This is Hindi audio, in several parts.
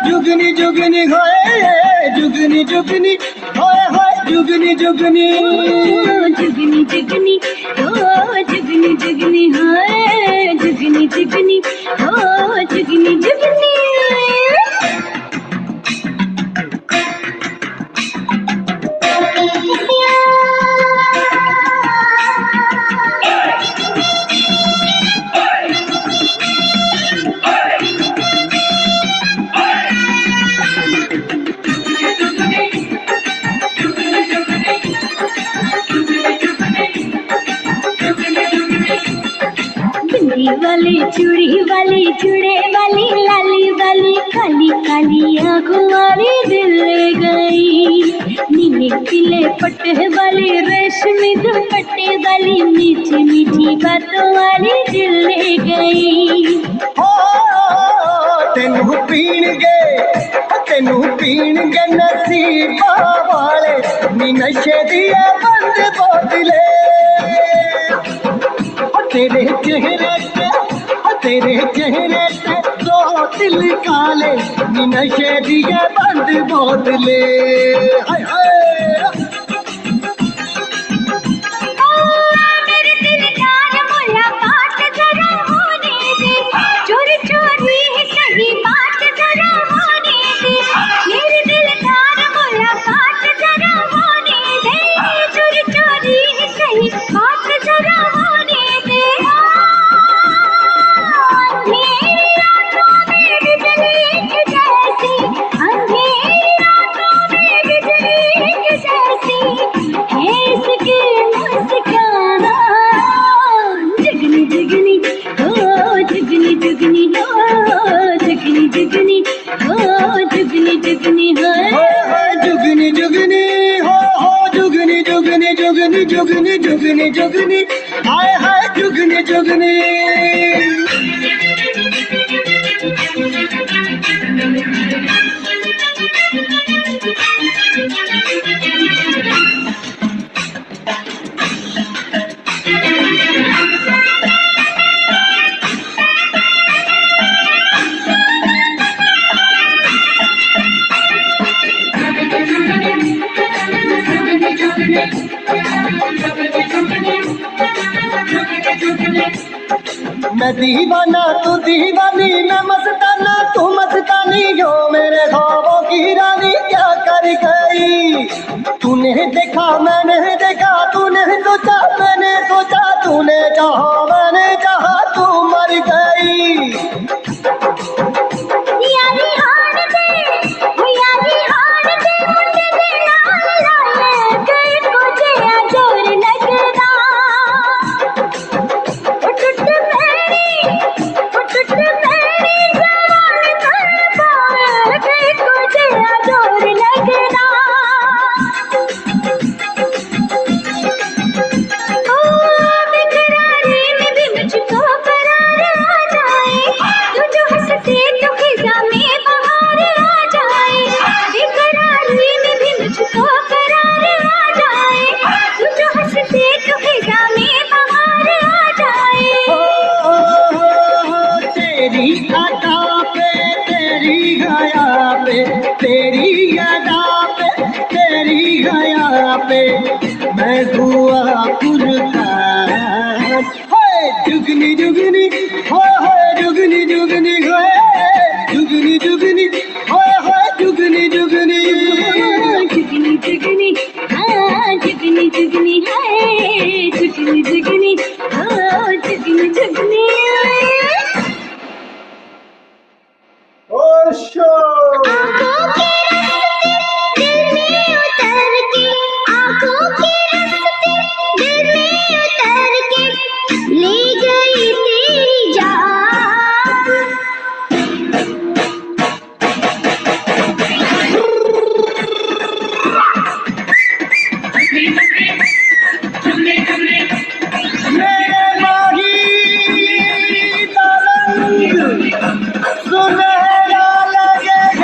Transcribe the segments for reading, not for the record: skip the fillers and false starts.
जुगनी जुगनी होए जुगनी जुगनी होए होए जुगनी जुगनी जुगनी जुगनी ओ जुगनी जुगनी हाय जुगनी जुगनी ओ जुगनी जुगनी वाली चूड़ी वाली चूड़े वाली लाली वाली काली काली आंखों वाली दिल ले गई नीले पीले पट्टे वाली रेशमी दुपट्टे वाली मीठी मीठी बातों वाली दिल ले गई तेनू पीण गे नसीबा वाले नी नशे दिया बंद बोतले तेरे चेहरे पे दो दिल काले नी नशे दिए बंद बोतले हाय हाय जुगनी जुगनी जुगनी हाय हाय जुगनी जुगनी मैं दीवाना तू दीवानी मैं मस्ताना तू मस्तानी जो मेरे ख्वाबों की रानी क्या कर गई तूने देखा मैंने देखा तूने सोचा मैंने सोचा तूने चाहा मैंने चाहा तू मर गई मैं हुआ कुर्बान जुगनी जुगनी जुगनी जुगनी जुगनी जुगनी जुगनी जुगनी जुगनी जुगनी हाँ जुगनी जुगनी है जुगनी जुगनी हाँ जुगनी जुगनी सुनहरा लगे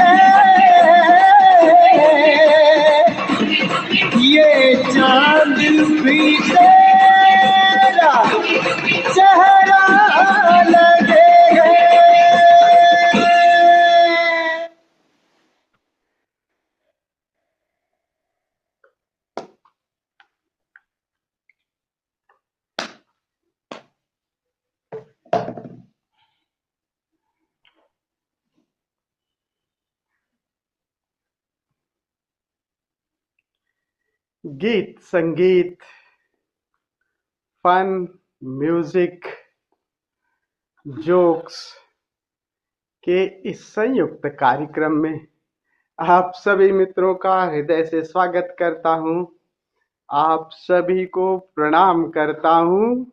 गीत संगीत फन म्यूजिक जोक्स के इस संयुक्त कार्यक्रम में आप सभी मित्रों का हृदय से स्वागत करता हूं। आप सभी को प्रणाम करता हूं।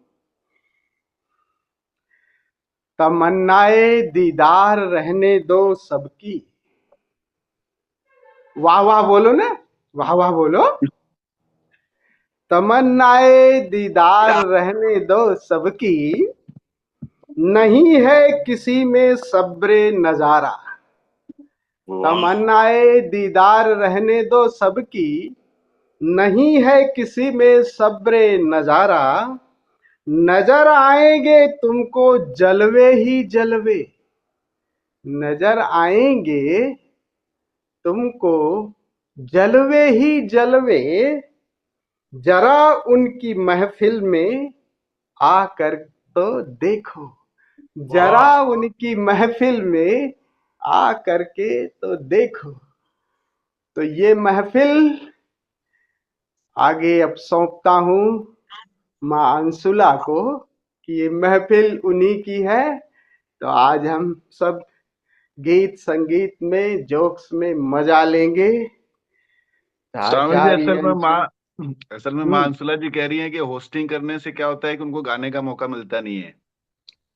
तमन्नाए दीदार रहने दो सबकी। वाह वाह बोलो ना, वाह वाह बोलो। तमन्नाए दीदार रहने दो सबकी, नहीं है किसी में सब्रे नजारा। तमन्नाए दीदार रहने दो सबकी, नहीं है किसी में सब्रे नजारा। नजर आएंगे तुमको जलवे ही जलवे, नजर आएंगे तुमको जलवे ही जलवे। जरा उनकी महफिल में आकर तो देखो, जरा उनकी महफिल में आ करके तो देखो। तो ये महफिल आगे अब सौंपता हूं माँ अंशुला को कि ये महफिल उन्हीं की है। तो आज हम सब गीत संगीत में जोक्स में मजा लेंगे। स्वामी जी, असल में माँ हम्म, अंशुला जी कह रही हैं कि होस्टिंग करने से क्या होता है कि उनको गाने का मौका मिलता नहीं है,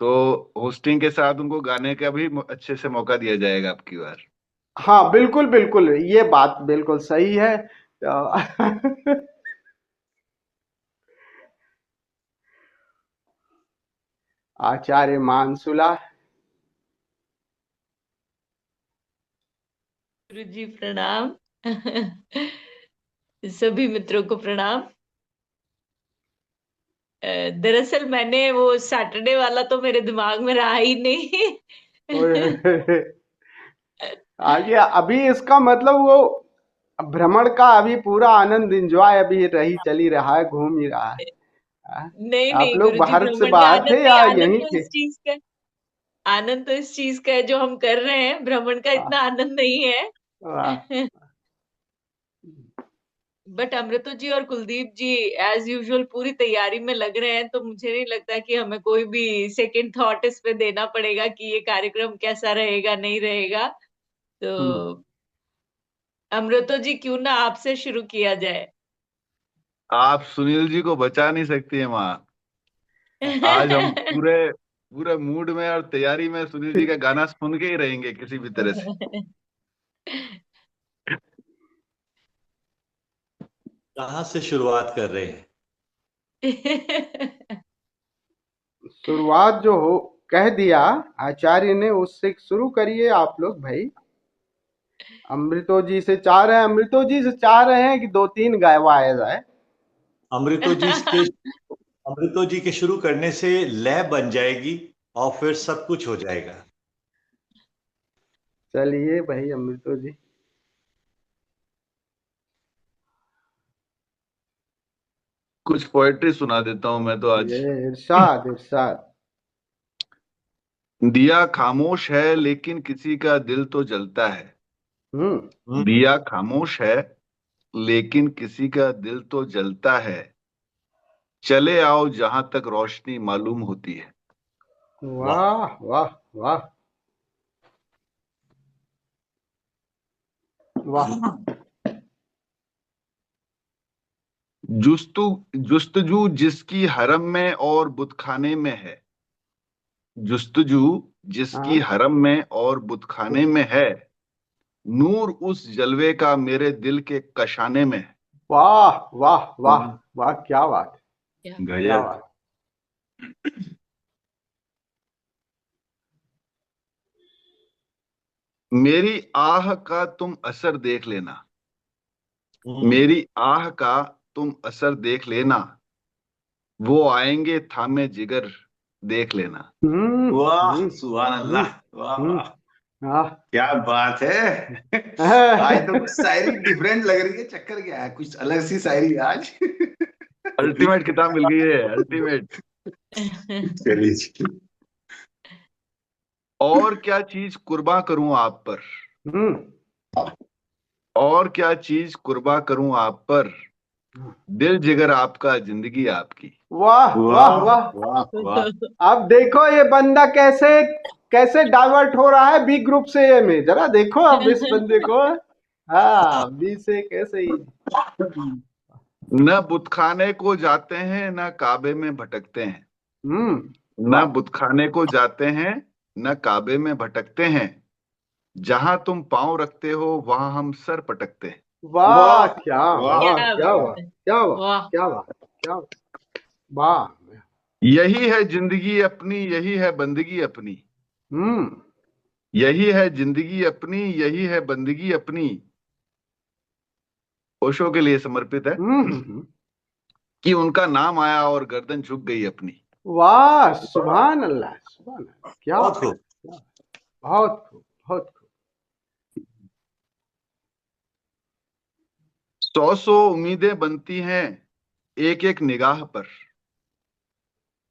तो होस्टिंग के साथ उनको गाने का भी अच्छे से मौका दिया जाएगा अब की बार। हाँ बिल्कुल बिल्कुल, ये बात बिल्कुल सही है। आचार्य मानसुला। गुरु जी प्रणाम। सभी मित्रों को प्रणाम। दरअसल मैंने वो सैटरडे वाला तो मेरे दिमाग में रहा ही नहीं। आगे अभी इसका मतलब वो भ्रमण का अभी पूरा आनंद एंजॉय अभी रही चली रहा है, घूम ही रहा है। नहीं आप नहीं लोग गुरु जी, भारत से भ्रमण में बाहर आनंद थे नहीं, या आनंद यहीं तो थे? इस चीज का, आनंद तो इस चीज का है जो हम कर रहे हैं। भ्रमण का इतना आनंद नहीं वाह, है। बट अमृतो जी और कुलदीप जी एज यूजुअल पूरी तैयारी में लग रहे हैं, तो मुझे नहीं लगता कि हमें कोई भी सेकंड थॉट इस पे देना पड़ेगा कि ये कार्यक्रम कैसा रहेगा नहीं रहेगा। तो अमृतो जी, क्यों ना आपसे शुरू किया जाए। आप सुनील जी को बचा नहीं सकती है माँ। आज हम पूरे पूरे मूड में और तैयारी में सुनील जी का गाना सुन के ही रहेंगे किसी भी तरह से। कहाँ से शुरुआत कर रहे हैं? शुरुआत जो हो कह दिया आचार्य ने, उससे शुरू करिए आप लोग भाई। अमृतो जी से चाह रहे हैं, अमृतो जी से चाह रहे हैं कि 2-3 गायवाया जाए। अमृतो जी के अमृतो जी के शुरू करने से लय बन जाएगी और फिर सब कुछ हो जाएगा। चलिए भाई अमृतो जी। कुछ पोएट्री सुना देता हूं मैं तो आज। ये इरशाद इरशाद। दिया खामोश है लेकिन किसी का दिल तो जलता है। दिया खामोश है लेकिन किसी का दिल तो जलता है। चले आओ जहां तक रोशनी मालूम होती है। वाह वाह वाह वाह। जुस्तु जुस्तजू जिसकी हरम में और बुतखाने में है। जुस्तजू जिसकी हाँ, हरम में और बुतखाने में है। नूर उस जलवे का मेरे दिल के कशाने में है। वाह वाह वाह वाह, क्या बात, क्या गजब। बात। मेरी आह का तुम असर देख लेना। मेरी आह का तुम असर देख लेना। वो आएंगे थामे जिगर देख लेना। वाह, सुभान अल्लाह, वाह वाह, हाँ। क्या बात है। आज तो कुछ शायरी डिफरेंट लग रही है। चक्कर क्या है? कुछ अलग सी शायरी है आज। अल्टीमेट किताब मिल गई है, अल्टीमेट। चलिए। और क्या चीज कुर्बा करूं आप पर। हम्म और क्या चीज कुर्बा करूं आप पर। दिल जिगर आपका, जिंदगी आपकी। वाह वाह वाह वाह वाह। अब देखो ये बंदा कैसे कैसे डाइवर्ट हो रहा है बी ग्रुप से ए में, जरा देखो अब इस बंदे को। हाँ, बी से कैसे ही। न बुतखाने को जाते हैं, न काबे में भटकते हैं। न वाह बुतखाने को जाते हैं, न काबे में भटकते हैं। जहां तुम पांव रखते हो वहां हम सर पटकते हैं। वाह, वाह क्या वाह। वाह, क्या क्या बात वाह, है। क्या वाह, वाह। क्या वाह, क्या वाह। यही है जिंदगी अपनी, यही है बंदगी अपनी। हम्म यही है जिंदगी अपनी, यही है बंदगी अपनी। ओशो के लिए समर्पित है हम्म। कि उनका नाम आया और गर्दन झुक गई अपनी। वाह, सुभान अल्लाह, सुभान अल्लाह, क्या बहुत बात, खूब। क्या, बहुत खूब, बहुत खूब। 100 उम्मीदें बनती हैं एक एक निगाह पर।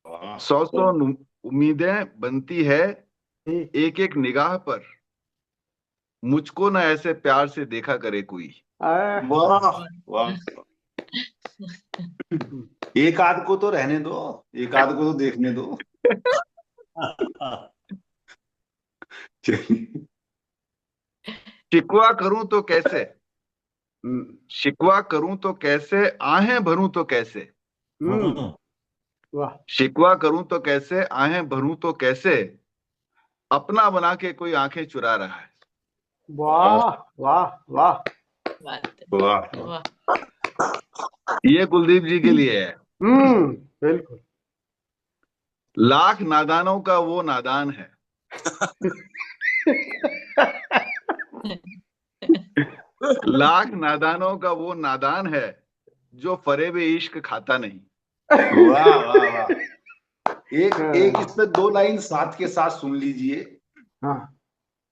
वाह 100 उम्मीदें बनती है ठीक। एक एक निगाह पर। मुझको ना ऐसे प्यार से देखा करे कोई। वाह वाह। एक आध को तो रहने दो, एक आध को तो देखने दो। चलिए। शिकवा करूं तो कैसे, हम्म शिकवा करूं तो कैसे, आहें भरूं तो कैसे। हम्म, वाह शिकवा करूं तो कैसे, आहें भरूं तो कैसे। अपना बना के कोई आंखें चुरा रहा है। वाह वाह वाह। बात है। वाह वाह। ये कुलदीप जी के लिए है। बिल्कुल। लाख नादानों का वो नादान है। लाख नादानों का वो नादान है जो फरेब इश्क खाता नहीं। वाह वाह वाह। एक एक हाँ इसमें दो लाइन साथ के साथ सुन लीजिए हाँ,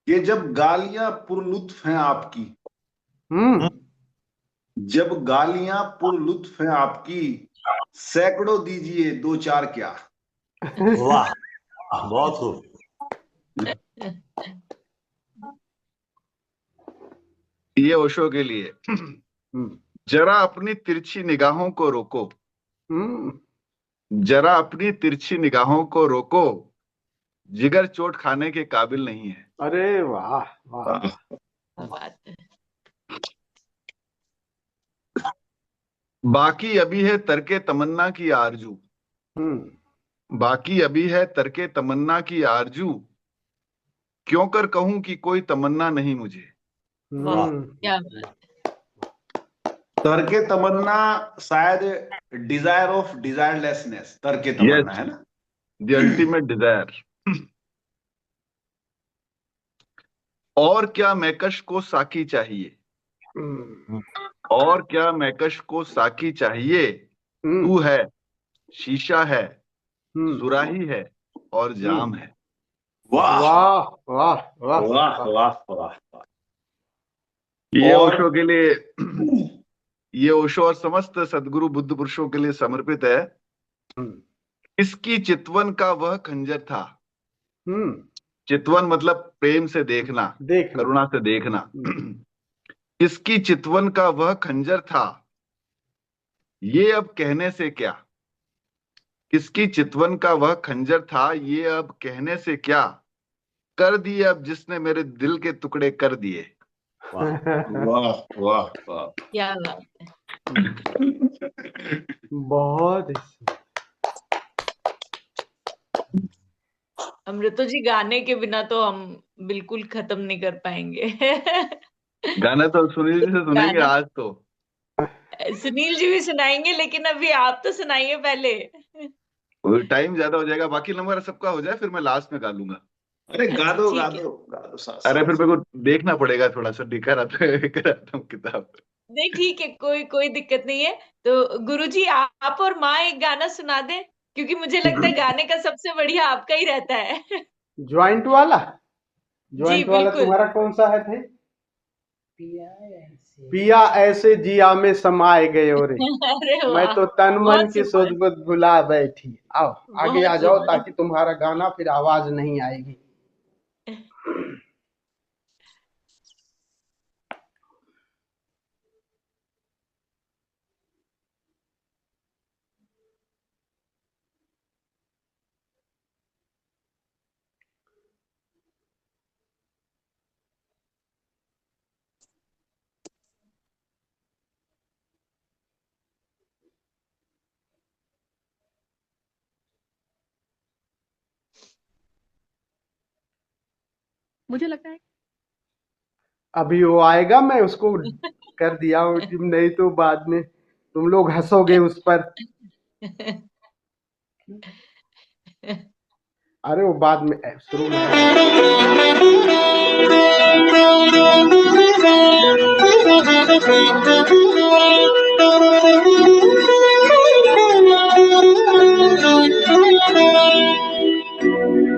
कि जब गालियां पुरलुत्फ हैं आपकी, हम्म जब गालियां पुरलुत्फ हैं आपकी, सैकड़ों दीजिए दो चार क्या। वाह बहुत खूब। ये ओशो के लिए। हम्म जरा अपनी तिरछी निगाहों को रोको, हम्म, जरा अपनी तिरछी निगाहों को रोको। जिगर चोट खाने के काबिल नहीं है। अरे वाह वाह वाह। वाह। बात है। बाकी अभी है तरके तमन्ना की आरजू। हम्म बाकी अभी है तरके तमन्ना की आरजू। क्यों कर कहूं कि कोई तमन्ना नहीं मुझे। वाह। हम्म क्या बात तर्के तमन्ना शायद डिजायर ऑफ डिजायरलेसनेस, तर्के तमन्ना यस, है ना। The ultimate desire. और क्या मैकश को साकी चाहिए, हम्म और क्या मैकश को साकी चाहिए। हम्म तू है, शीशा है, हम्म, सुराही है और हम्म, जाम है। वाह वाह वाह वाह वाह वाह। वाह वाह। ये और ओशो के लिए, ये ओशो और समस्त सदगुरु बुद्ध पुरुषों के लिए समर्पित है। हम्म इसकी चितवन का वह खंजर था। हम्म, चितवन मतलब प्रेम से देखना, देखना। करुणा से देखना। हम्म, इसकी चितवन का वह खंजर था, ये अब कहने से क्या। किसकी चितवन का वह खंजर था, ये अब कहने से क्या। कर दिए अब जिसने मेरे दिल के टुकड़े कर दिए। वाह वाह वाह वाह। क्या बात है। बहुत ही अमृतो जी, गाने के बिना तो हम बिल्कुल खत्म नहीं कर पाएंगे। गाना तो सुनील जी से सुनेंगे गाना आज तो। सुनील जी भी सुनाएंगे, लेकिन अभी आप तो सुनाइए पहले। टाइम ज्यादा हो जाएगा, बाकी नंबर सबका हो जाए फिर मैं लास्ट में गा लूंगा। अरे गा अच्छा दो गा ठीक है। दो गा दो साथ अरे फिर साथ। मेरे को देखना पड़ेगा थोड़ा सा, कराता हूँ किताब। नहीं ठीक है, कोई कोई दिक्कत नहीं है। तो गुरुजी, आप और माँ एक गाना सुना दें, क्योंकि मुझे लगता है गाने का सबसे बढ़िया आपका ही रहता है। ज्वाइंट वाला, जी ज्वाइंट वाला बिल्कुल। तुम्हारा कौन सा है भाई? पिया ऐसे जिया में समाए गए रे, अरे मैं वाह। तो तन मन बहुत की सुपर। सुध बुध भुला बैठी। आओ आगे आ बहुत जाओ सुपर। ताकि तुम्हारा गाना फिर आवाज नहीं आएगी। मुझे लगता है अभी वो आएगा, मैं उसको कर दिया हूँ, नहीं तो बाद में तुम लोग हंसोगे उस पर। अरे वो बाद में शुरू में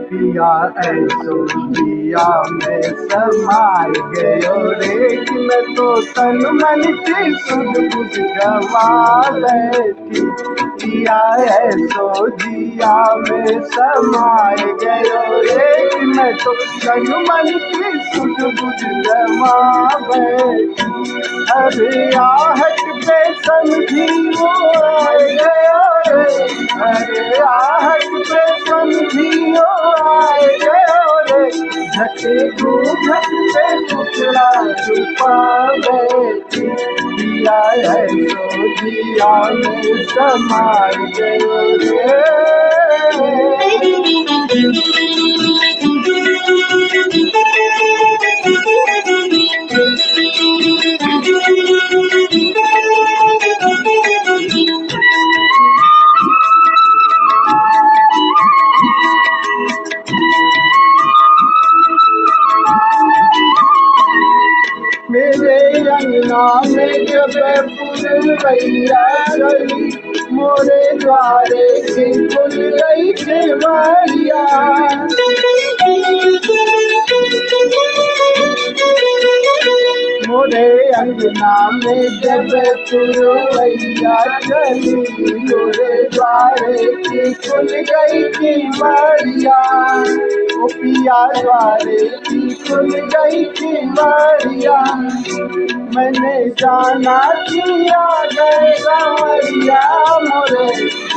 पिया ऐसो पिया में समाय गयो रे कि मैं तो तन मन की सुध बुध गवा बैठी। पिया ऐसो जिया में समाय गयो रे कि मैं तो तन मन की सुध बुध गवा बैठी। अरे आहट पे समझी वो आए गयो रे, अरे आहट पे समझी वो आए गयो रे, झटे को झट पे टुकड़ा छुपा बैठी। दिया है तो दिया में समार गयो रे। मेरे अंगना में जब पुरवैया गई, मोरे द्वारे की खुल गई केवड़िया। मोरे अंगना में जब पुरवैया गई, मोरे द्वारे की खुल गई केवड़िया। ओ पिया द्वारे की खुल गई केवड़िया, मैंने जाना किया गए संवरिया मोरे,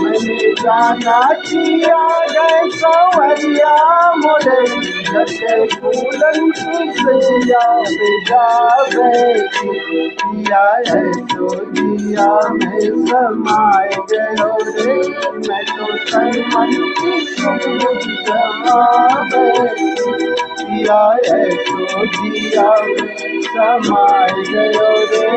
मैंने जाना किया गए संवरिया मोरे। जैसे फूलन की सैया बेजा बैठी, पिया है तो दिया में समाए गयो रे, मैं तो तन मन की सुध जमा बैठी। पिया है तो दिया में समाए गयो रे।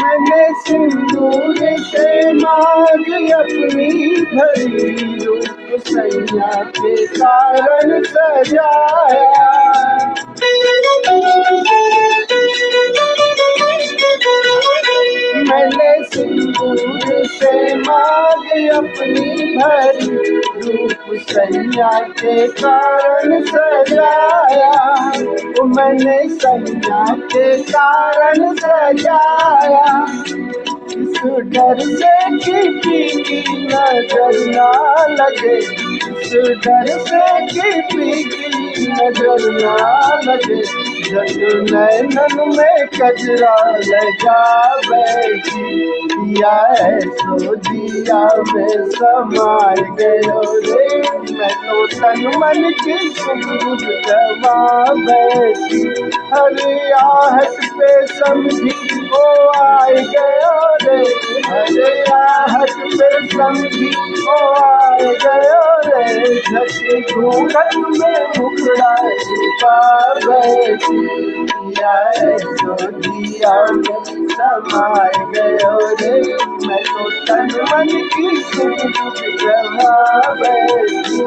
मैंने सिंदूर से मांग अपनी भरी रूप सैया के कारण सजाया। मैंने सिंदूर से मांग अपनी भरी रूप सैया के कारण सजाया। मैंने सैया के कारण सजाया, इस डर से किसी की नजर ना लगे, इस डर से किसी की नजर ना लगे। जग नैनन में कजरा लगा बैठी, दिया है सो दिया में समाए गयो रे, मैं तो तन मन की सुध जमा बैठी। अरे आहट पे समझी ओ आए गयो रे, अरे आहट पे समझी ओ आए गयो रे, झटे घूंघट में मुखड़ा छुपा बैठी। दिया है तो दिया में समाए गयो रे, मैं तो तन मन की सुध जमा बैठी।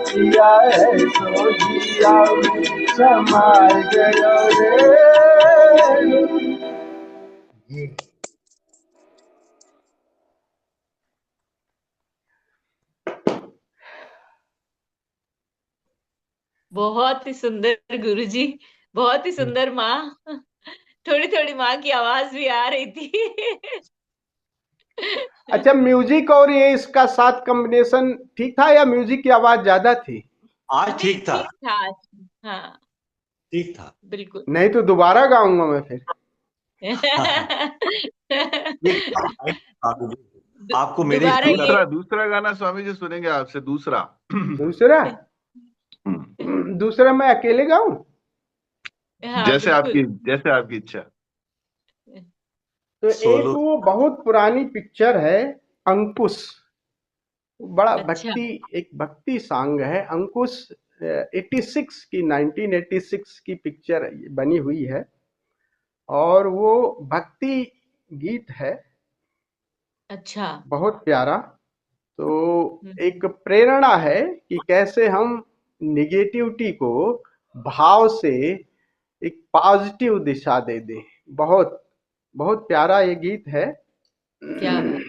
दिया है तो दिया में समाए गयो रे। बहुत ही सुंदर गुरुजी, बहुत ही सुंदर माँ। थोड़ी थोड़ी माँ की आवाज भी आ रही थी। अच्छा, म्यूजिक और ये इसका साथ कॉम्बिनेशन ठीक था या म्यूजिक की आवाज ज्यादा थी? आज ठीक था, ठीक था। हाँ ठीक था, बिल्कुल। नहीं तो दोबारा गाऊंगा मैं फिर। आपको मेरे दोबारा हिस्से का दूसरा दूसरा गाना स्वामी जी सुनेंगे आपसे, दूसरा। दूसरा दूसरा मैं अकेले गाऊं? हाँ जैसे बिल्कुल। जैसे आपकी इच्छा। तो एक सोलो। वो बहुत पुरानी पिक्चर है, अंकुश। बड़ा अच्छा एक भक्ति सॉन्ग है, अंकुश। 86 की 1986 की पिक्चर बनी हुई है, और वो भक्ति गीत है, अच्छा। बहुत प्यारा। तो एक हम्म। प्रेरणा है कि कैसे हम निगेटिविटी को भाव से एक पॉजिटिव दिशा दे दें। बहुत बहुत प्यारा ये गीत है। क्या बात।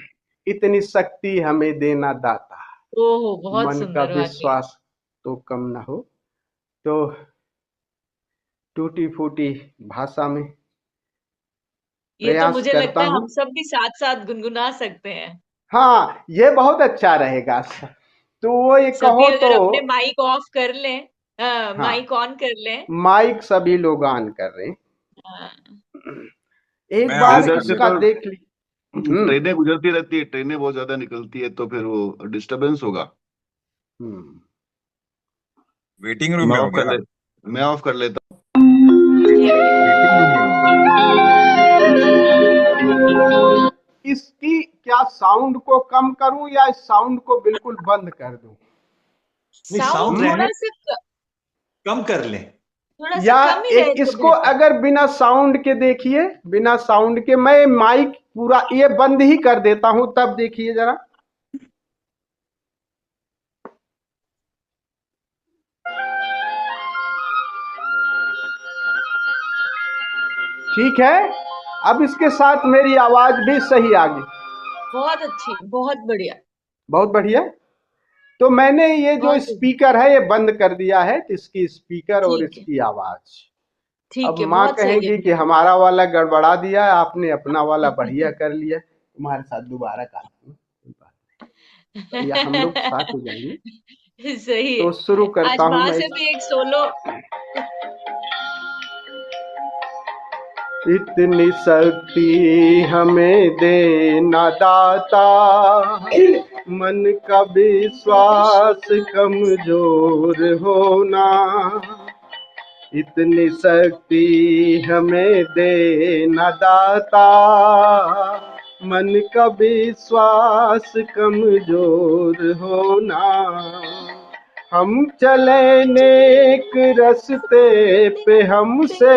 इतनी शक्ति हमें देना दाता, ओहो बहुत मन का सुंदर वाकई। विश्वास तो कम न हो। तो टूटी फूटी भाषा में ये तो प्रयास मुझे करता लगता है हूँ। हम सब भी साथ साथ गुनगुना सकते हैं। हाँ, ये बहुत अच्छा रहेगा। तो वो ये सभी कहो तो। अगर अपने माइक ऑफ कर लें, हाँ, माइक ऑन कर लें। माइक सभी लोग ऑन कर रहे हैं। हाँ, एक मैं बार ऑफ इधर कर से इसका लेता तो हूँ। देख ली। ट्रेनें गुजरती रहती है, ट्रेनें बहुत ज्यादा निकलती है, तो फिर वो डिस्टरबेंस होगा। हम्म, वेटिंग रूम मैं में हो ऑफ कर गया। ले मैं ऑफ कर लेता ठीक है। वेटिंग रूम में हो। इसकी क्या साउंड को कम करूं या इस साउंड को बिल्कुल बंद कर दूं? नहीं, साउंड साउंड रहने, थोड़ा सा कम कर लें। या कम ही रहे तो इसको बेहतर। अगर बिना साउंड के देखिए, बिना साउंड के मैं माइक पूरा ये बंद ही कर देता हूं, तब देखिए जरा। ठीक है, अब इसके साथ मेरी आवाज भी सही आ गई। बहुत अच्छी, बहुत बढ़िया। बहुत बढ़िया। तो मैंने ये जो बहुत बढ़िया। स्पीकर है ये बंद कर दिया है, तो इसकी स्पीकर और ठीक है। इसकी आवाज। अब ठीक है, माँ बहुत सही है कहेंगी कि फिर। हमारा वाला गड़बड़ा दिया, आपने अपना वाला बढ़िया कर लिया, तुम्हारे साथ दोबारा काम हूँ। कोई बात नहीं, या हम लोग साथ हो जाएंगे। सही है। तो शुरू आज करता हूँ माँ मैं। से भी एक सोलो। इतनी शक्ति हमें देना दाता, मन का विश्वास कमजोर होना। इतनी शक्ति हमें देना दाता, मन का विश्वास कमजोर होना। हम चले नेक रस्ते पे, हमसे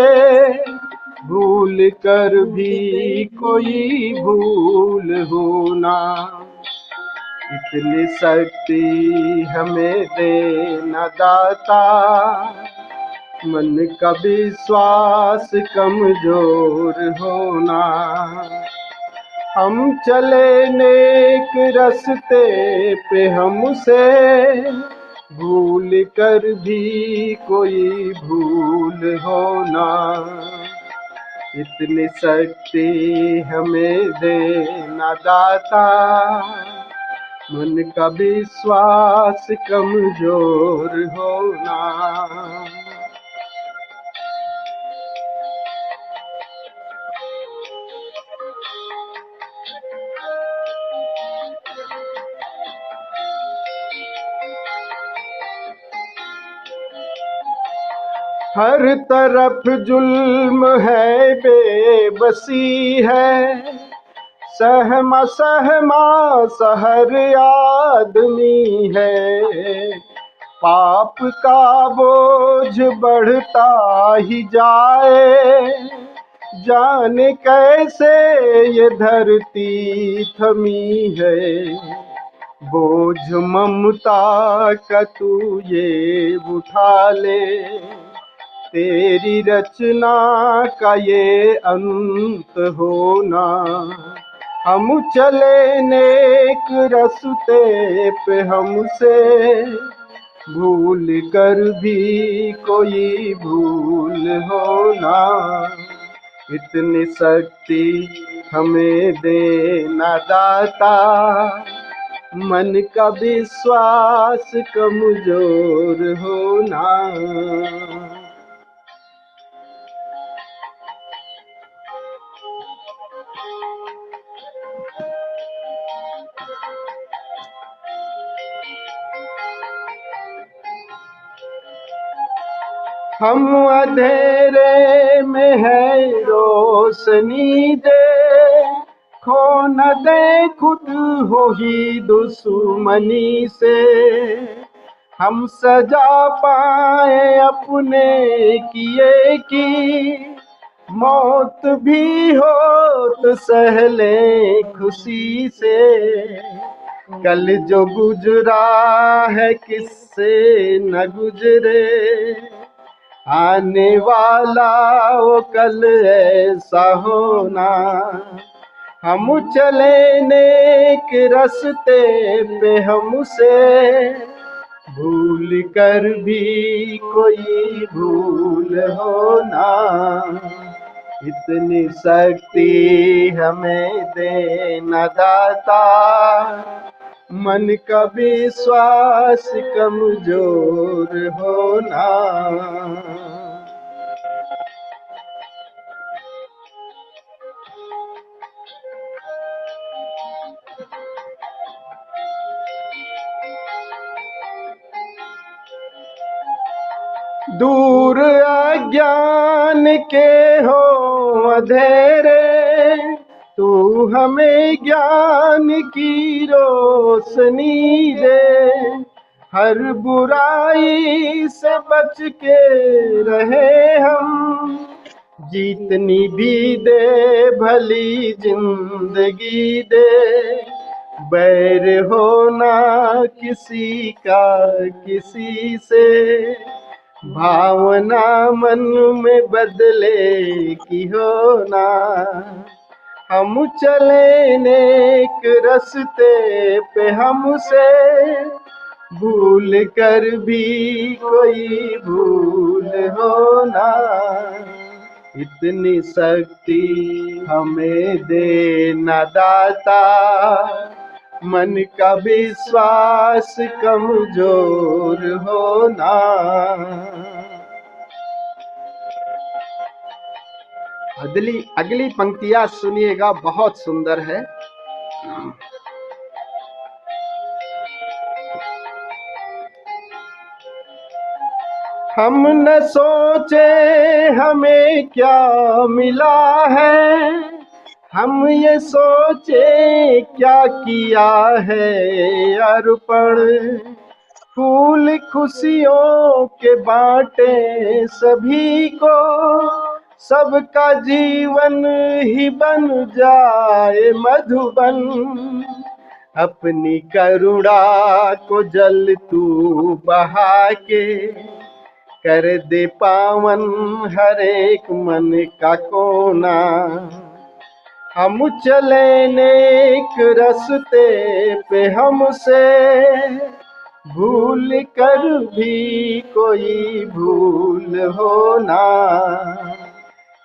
भूल कर भी कोई भूल होना। इतनी शक्ति हमें देना दाता, मन का विश्वास कमजोर होना। हम चले नेक रस्ते पे, हमसे भूल कर भी कोई भूल होना। इतनी शक्ति हमें देना दाता, मन का विश्वास कमजोर होना। हर तरफ जुल्म है, बेबसी है, सहमा सहमा सहर आदमी है। पाप का बोझ बढ़ता ही जाए, जाने कैसे ये धरती थमी है। बोझ ममता का तू ये उठा ले, तेरी रचना का ये अंत होना। हम चले नेक रस्ते पे, हमसे भूल कर भी कोई भूल होना। इतनी शक्ति हमें देना दाता, मन का विश्वास कमजोर होना। हम अंधेरे में है रोशनी दे, खो न दे खुद हो ही दुश्मनी से। हम सजा पाए अपने किए की, मौत भी हो तो सहले खुशी से। कल जो गुजरा है किससे न गुजरे, आने वाला वो कल ऐसा होना। हम चले नेक रास्ते पे, हमसे भूल कर भी कोई भूल होना। इतनी शक्ति हमें देना दाता, मन का विश्वास कमजोर होना। दूर अज्ञान के हो अंधेरे, तू हमें ज्ञान की रोशनी दे। हर बुराई से बच के रहे हम, जीतनी भी दे भली जिंदगी दे। बैर होना किसी का किसी से, भावना मन में बदले की होना। हम चले नेक रास्ते पे, हमसे भूल कर भी कोई भूल होना। इतनी शक्ति हमें देना दाता, मन का विश्वास कमजोर होना। अगली पंक्तियां सुनिएगा, बहुत सुंदर है। हम न सोचे हमें क्या मिला है, हम ये सोचे क्या किया है अर्पण। फूल खुशियों के बांटे सभी को, सबका जीवन ही बन जाए मधुबन। अपनी करुणा को जल तू बहा के, कर दे पावन हर एक मन का कोना। हम चले नेक रास्ते पे, हमसे भूल कर भी कोई भूल होना।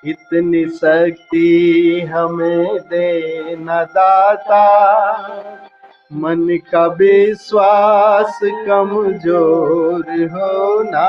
इतनी शक्ति हमें देना दाता, मन का विश्वास कमजोर होना।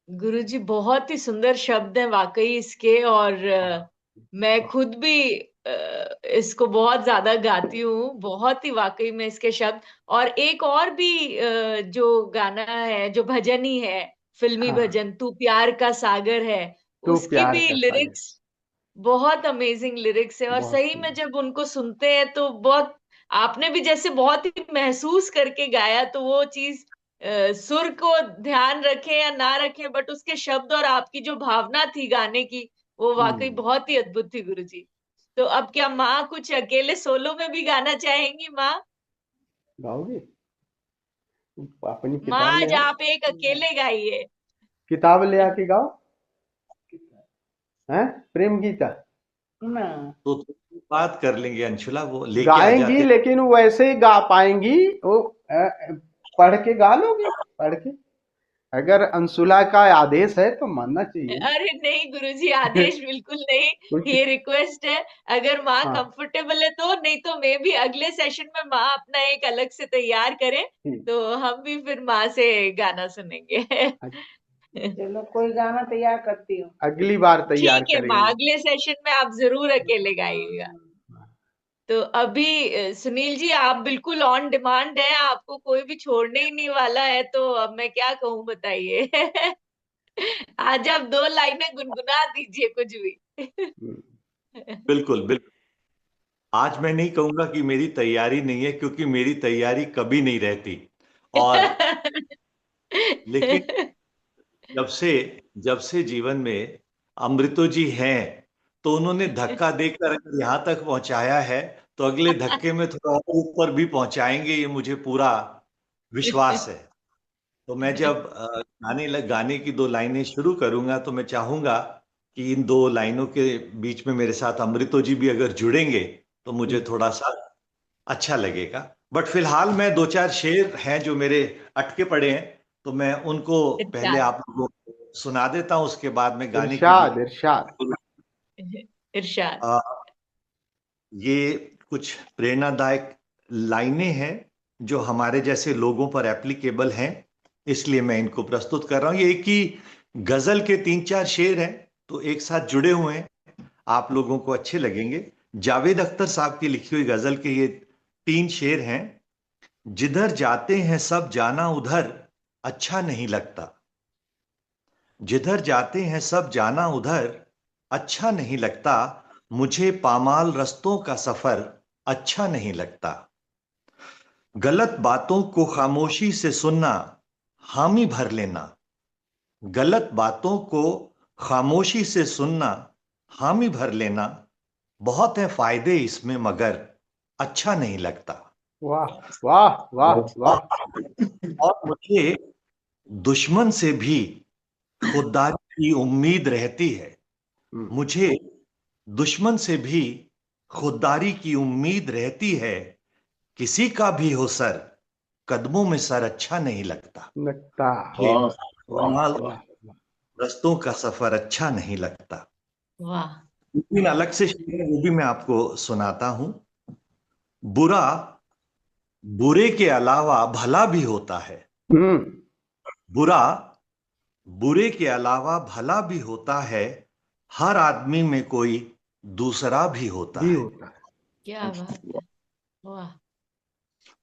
गुरुजी बहुत ही सुंदर शब्द हैं वाकई इसके, और मैं खुद भी इसको बहुत ज्यादा गाती हूँ। बहुत ही वाकई में इसके शब्द, और एक और भी जो गाना है, जो भजन ही है, फिल्मी भजन, तू प्यार का सागर है, उसकी भी लिरिक्स बहुत अमेजिंग लिरिक्स है। और सही में जब उनको सुनते हैं तो बहुत, आपने भी जैसे बहुत ही महसूस करके गाया, तो वो चीज सुर को ध्यान रखे या ना रखे, बट उसके शब्द और आपकी जो भावना थी गाने की, वो वाकई बहुत ही अद्भुत थी गुरुजी। तो अब क्या माँ कुछ अकेले सोलो में भी गाना चाहेंगी? माँ गाओगे? अपनी माँ किताब ले आज आओ, आप एक अकेले गाइए। किताब ले आके गाओ। हैं प्रेम गीता तो बात कर लेंगे अंशुला, वो लेके आ गाएंगी, जाते। लेकिन वो वैसे ही गा पाएंगी वो पढ़ के गा लोगे? पढ़ के अगर अंशुला का आदेश है तो मानना चाहिए ना। अरे नहीं गुरुजी, आदेश बिल्कुल नहीं, कुछ ये रिक्वेस्ट है। अगर माँ हाँ कंफर्टेबल है तो, नहीं तो मैं भी अगले सेशन में माँ अपना एक अलग से तैयार करें, ठीक। तो हम भी फिर माँ से गाना सुनेंगे। चलो कोई गाना तैयार करती हूँ। अगली बार तैयार ठीक है माँ, करेंगे। अगले सेशन में आप जरूर अकेले गाइएगा। तो अभी सुनील जी आप बिल्कुल ऑन डिमांड है, आपको कोई भी छोड़ने ही नहीं वाला है, तो अब मैं क्या कहूँ बताइए। आज आप 2 लाइनें गुनगुना दीजिए कुछ भी। बिल्कुल बिल्कुल। आज मैं नहीं कहूंगा कि मेरी तैयारी नहीं है, क्योंकि मेरी तैयारी कभी नहीं रहती। और लेकिन जब से जीवन में अमृतो जी हैं, तो उन्होंने धक्का देकर अगर यहाँ तक पहुंचाया है, तो अगले धक्के में थोड़ा और ऊपर भी पहुंचाएंगे, ये मुझे पूरा विश्वास है। तो मैं जब गाने की 2 लाइनें शुरू करूंगा, तो मैं चाहूंगा कि इन 2 लाइनों के बीच में मेरे साथ अमृतो जी भी अगर जुड़ेंगे, तो मुझे थोड़ा सा अच्छा लगेगा। बट फिलहाल मैं 2-4 शेर हैं जो मेरे अटके पड़े हैं, तो मैं उनको पहले इरशाद आप लोगों को सुना देता हूं, उसके बाद में गाने की इरशाद इरशाद। इरशाद। आ, ये कुछ प्रेरणादायक लाइनें हैं जो हमारे जैसे लोगों पर एप्लीकेबल हैं, इसलिए मैं इनको प्रस्तुत कर रहा हूं। ये एक ही गजल के 3-4 शेर हैं, तो एक साथ जुड़े हुए हैं, आप लोगों को अच्छे लगेंगे। जावेद अख्तर साहब की लिखी हुई गजल के ये 3 शेर हैं। जिधर जाते हैं सब जाना उधर अच्छा नहीं लगता, जिधर जाते हैं सब जाना उधर अच्छा नहीं लगता, मुझे पामाल रस्तों का सफर अच्छा नहीं लगता। गलत बातों को खामोशी से सुनना, हामी भर लेना, गलत बातों को खामोशी से सुनना, हामी भर लेना, बहुत है फायदे इसमें मगर अच्छा नहीं लगता। वाह वाह वाह वाह। और मुझे दुश्मन से भी खुददारी की उम्मीद रहती है, मुझे दुश्मन से भी खुददारी की उम्मीद रहती है, किसी का भी हो सर कदमों में सर अच्छा नहीं लगता, लगता। कमाल वाह रस्तों का सफर अच्छा नहीं लगता। वाह। लेकिन अलग से शेर है, वो भी मैं आपको सुनाता हूं। बुरा बुरे के अलावा भला भी होता है, बुरा बुरे के अलावा भला भी होता है, हर आदमी में कोई दूसरा भी होता है। क्या बात है, वाह।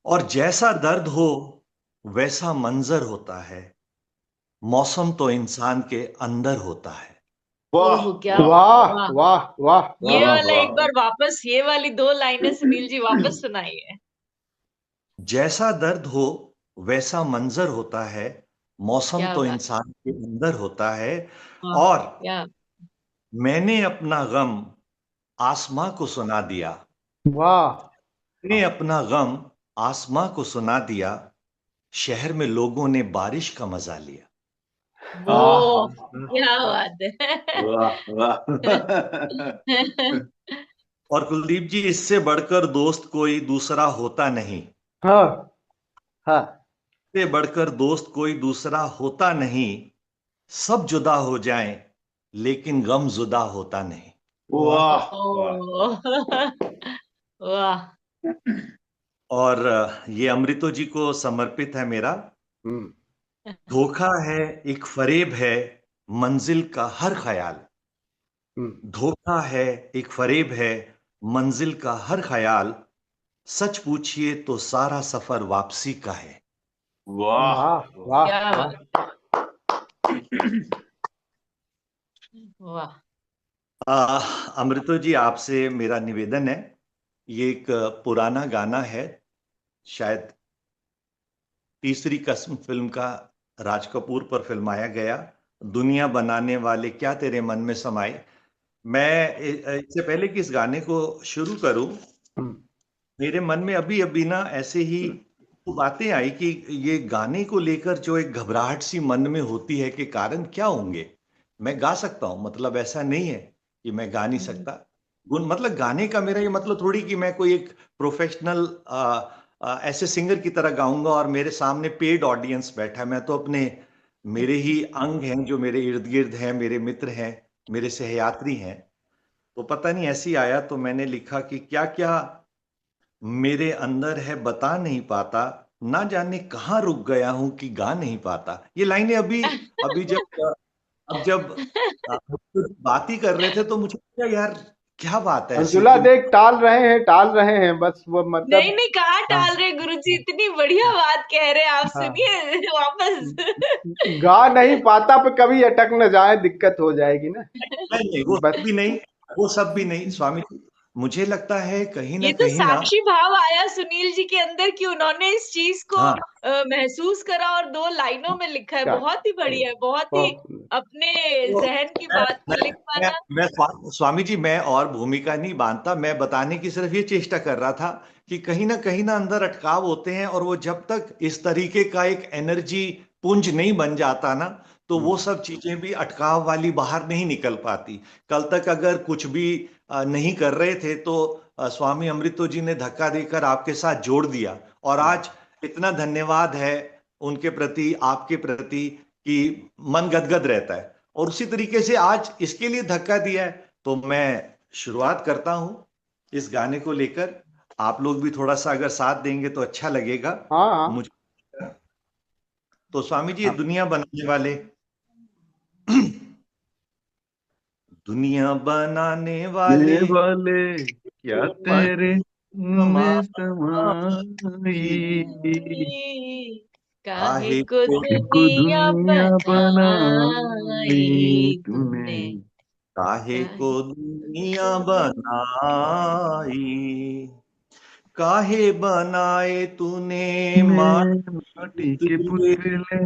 और जैसा दर्द हो वैसा मंजर होता है, मौसम तो इंसान के अंदर होता है। ओह क्या वाह वाह। वाह वाह। ये वाला एक बार वापस, ये वाली 2 लाइनें सुनील जी वापस सुनाइए। जैसा दर्द हो वैसा मंजर होता है, मौसम क्या तो बात, इंसान के अंदर होता है। वाह और क्या। मैंने अपना गम आसमां को सुना दिया, वाह। मैंने अपना गम आसमां को सुना दिया, शहर में लोगों ने बारिश का मजा लिया। वो क्या बात है। और कुलदीप जी, इससे बढ़कर दोस्त कोई दूसरा होता नहीं, हाँ हाँ। इससे बढ़कर दोस्त कोई दूसरा होता नहीं, सब जुदा हो जाएं लेकिन गम जुदा होता नहीं। वाह ओह, वाह। और ये अमृतो जी को समर्पित है मेरा। धोखा है एक फरेब है मंजिल का हर ख्याल, धोखा है एक फरेब है मंजिल का हर ख्याल, सच पूछिए तो सारा सफर वापसी का है। वाह वाह क्या वाह। वाह। अमृतो जी, आपसे मेरा निवेदन है, ये एक पुराना गाना है, शायद तीसरी कसम फिल्म का, राज कपूर पर फिल्माया गया, दुनिया बनाने वाले क्या तेरे मन में समाए। मैं इससे पहले कि इस गाने को शुरू करूं, मेरे मन में अभी अभी ना ऐसे ही बातें आई कि ये गाने को लेकर जो एक घबराहट सी मन में होती है कि कारण क्या होंगे। मैं गा सकता हूं, मतलब ऐसा नहीं है कि मैं गा नहीं सकता। गुण मतलब गाने का मेरा ये मतलब थोड़ी कि मैं कोई एक प्रोफेशनल ऐसे सिंगर की तरह गाऊंगा और मेरे सामने पेड ऑडियंस बैठा है। मैं तो अपने मेरे ही अंग हैं जो मेरे इर्द गिर्द हैं, मेरे मित्र हैं, मेरे सहयात्री हैं। तो पता नहीं ऐसी आया तो मैंने लिखा कि क्या क्या मेरे अंदर है बता नहीं पाता, ना जाने कहाँ रुक गया हूं कि गा नहीं पाता। ये लाइनें अभी अभी जब बात ही कर रहे थे तो मुझे लगा यार क्या बात है ऐसी अंशुला कि देख, टाल रहे हैं बस वो नहीं मतलब। नहीं, कहाँ हाँ, टाल रहे गुरुजी, इतनी बढ़िया बात कह रहे हैं आप, हाँ। सुनिए वापस। गा नहीं पाता पे कभी अटक न जाए, दिक्कत हो जाएगी ना। नहीं नहीं, वो बस। सब भी नहीं, वो सब भी नहीं स्वामी जी। मुझे लगता है कहीं ये ना तो कहीं ना, साक्षी भाव आया सुनील जी के अंदर कि उन्होंने इस चीज को हाँ महसूस करा और 2 लाइनों में लिखा है। क्या, बहुत ही बढ़िया है, बहुत ही बहुत सुंदर। अपने तो जहन की मैं बात को लिख मैं पाना। स्वामी जी, मैं और भूमिका नहीं बांधता। मैं बताने की सिर्फ ये चेष्टा कर रहा था कि कहीं ना अंदर अटकाव होते हैं, और वो जब तक इस तरीके का एक एनर्जी पुंज नहीं बन जाता ना, तो वो सब चीजें भी अटकाव वाली बाहर नहीं निकल पाती। कल तक अगर कुछ भी नहीं कर रहे थे तो स्वामी अमृतो जी ने धक्का देकर आपके साथ जोड़ दिया, और आज इतना धन्यवाद है उनके प्रति, आपके प्रति, कि मन गदगद रहता है। और उसी तरीके से आज इसके लिए धक्का दिया है। तो मैं शुरुआत करता हूं इस गाने को लेकर। आप लोग भी थोड़ा सा अगर साथ देंगे तो अच्छा लगेगा हाँ, हाँ, मुझे। तो स्वामी जी, ये हाँ। दुनिया बनाने वाले दुनिया बनाने ये वाले वाले क्या तेरे में समाई, काहे काहे को को को दुनिया दुनिया बनाई बनाई तूने। तूने, काहे को काहे दुनिया बनाई, काहे बनाए तूने मैं माटी के पुतले, पुतले,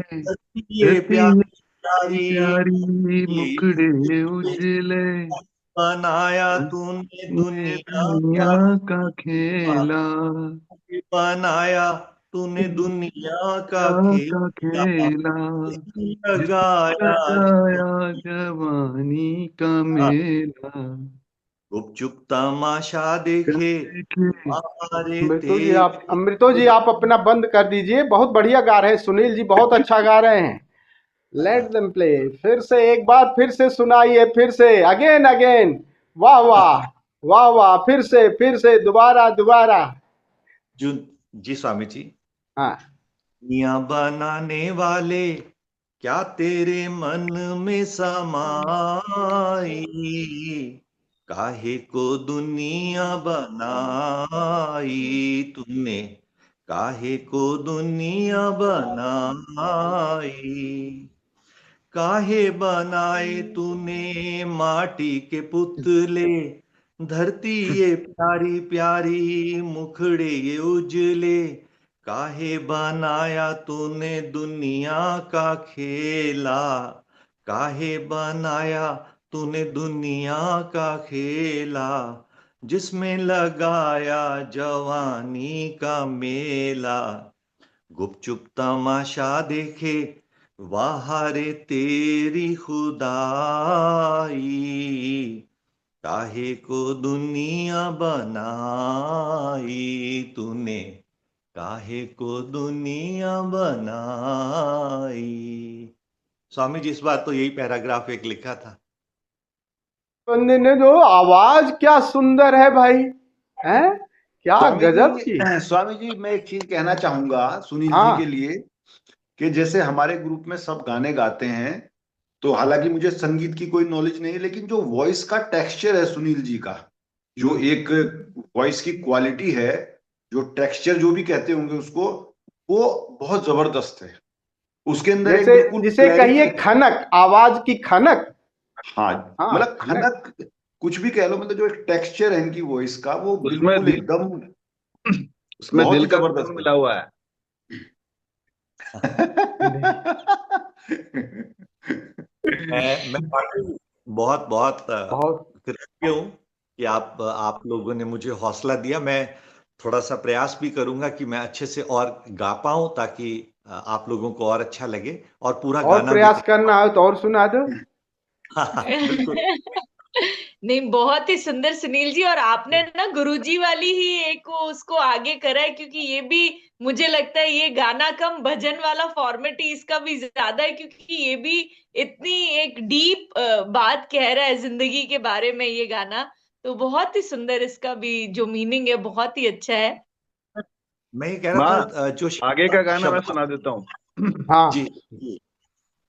ये रतिए प्यारी प्यारी प्यारी मुखड़े उजले, बनाया तूने ये दुनिया दुनिया का, का खेला, बनाया तूने दुनिया का का खेला, खेला, जिसमें लगाया लगाया जवानी का मेला। गुपचुप तमाशा देखे हम्म। हमारे अमृतो जी तेरे। आप अपना बंद कर दीजिए। बहुत बढ़िया गा रहे हैं सुनील जी, बहुत अच्छा गा रहे हैं। Let them play. फिर से एक बार फिर से सुनाइए, फिर से अगेन अगेन। वाह वाह, वाह वाह, फिर से दोबारा दोबारा। जो जी स्वामी जी, हाँ। दुनिया बनाने वाले क्या तेरे मन में समाई, काहे को दुनिया बनाई तूने, काहे को दुनिया बनाई, काहे बनाए तूने माटी के पुतले, धरती ये प्यारी प्यारी मुखड़े ये उजले, काहे बनाया तूने दुनिया का खेला, काहे बनाया तूने दुनिया का खेला, जिसमें लगाया जवानी का मेला, गुपचुप तमाशा देखे वाह रे तेरी खुदाई, काहे को दुनिया बनाई तूने, काहे को दुनिया बनाई। स्वामी जी, इस बार तो यही पैराग्राफ एक लिखा था। बंदे ने जो आवाज क्या सुंदर है भाई, हैं? क्या गजब की। स्वामी जी, मैं एक चीज कहना चाहूंगा सुनील जी के हाँ। लिए, कि जैसे हमारे ग्रुप में सब गाने गाते हैं, तो हालांकि मुझे संगीत की कोई नॉलेज नहीं है, लेकिन जो वॉइस का टेक्सचर है सुनील जी का, जो एक वॉइस की क्वालिटी है, जो टेक्सचर जो भी कहते होंगे उसको, वो बहुत जबरदस्त है। उसके अंदर एक जैसे बिल्कुल जिसे कहिए क्लैरिटी। खनक, आवाज की खनक। हाँ, हाँ, मतलब खनक। खनक कुछ भी कह लो, मतलब जो एक टेक्सचर है इनकी वॉइस का, वो उसमें बिल्कुल दिल एकदम उसमें बहुत दिल ही का सुकून जबरदस्त मिला हुआ है। मैं वाकई बहुत बहुत बहुत। कृतज्ञ हूँ कि आप लोगों ने मुझे हौसला दिया। मैं थोड़ा सा प्रयास भी करूंगा कि मैं अच्छे से और गा पाऊं, ताकि आप लोगों को और अच्छा लगे और पूरा और गाना भी प्रयास करना हो तो और सुना दो। बिल्कुल। नहीं, बहुत ही सुंदर सुनील जी। और आपने ना गुरुजी वाली ही एक उसको आगे करा है, क्योंकि ये भी मुझे लगता है ये गाना कम भजन वाला फॉर्मेट ही इसका भी ज्यादा है, क्योंकि ये भी इतनी एक डीप बात कह रहा है जिंदगी के बारे में ये गाना। तो बहुत ही सुंदर, इसका भी जो मीनिंग है बहुत ही अच्छा है। मैं ये कह रहा माँ, था जो आगे का गाना मैं शब्द सुना देता हूँ। हाँ जी जी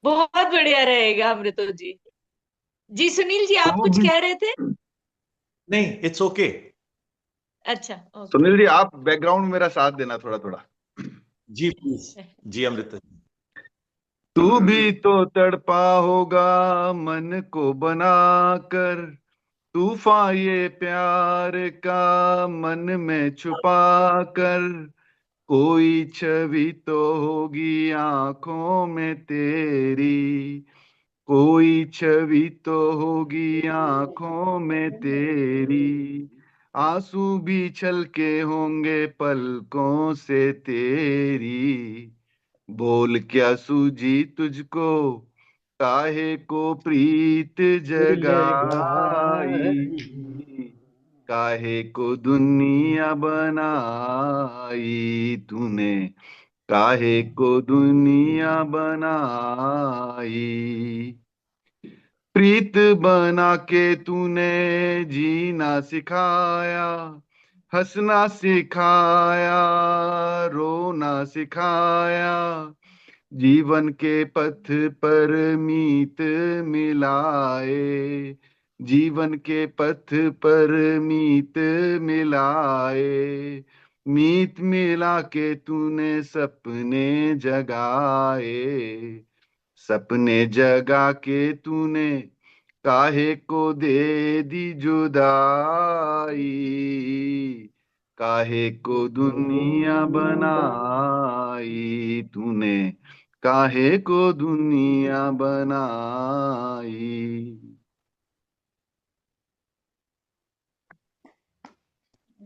बहुत बढ़िया रहेगा अमृतो जी। जी सुनील जी, आप तू कुछ भी कह रहे थे? नहीं, इट्स ओके। अच्छा, ओके। सुनील जी, आप बैकग्राउंड में मेरा साथ देना थोड़ा थोड़ा। जी प्लीज। जी अमृता जी। तू भी तो तड़पा होगा मन को बनाकर, तूफान ये प्यार का मन में छुपा कर, कोई छवि तो होगी आंखों में तेरी, कोई छवि तो होगी आंखों में तेरी, आंसू भी छलके होंगे पलकों से तेरी, बोल क्या सूझी तुझको, काहे को प्रीत जगाई, काहे को दुनिया बनाई तूने, काहे को दुनिया बनाई, प्रीत बना के तूने जीना सिखाया, हंसना सिखाया, रोना सिखाया, जीवन के पथ पर मीत मिलाए, जीवन के पथ पर मीत मिलाए, मीत मिला के तूने सपने जगाए, सपने जगा के तूने काहे को दे दी जुदाई, काहे को दुनिया बनाई तूने, काहे को दुनिया बनाई।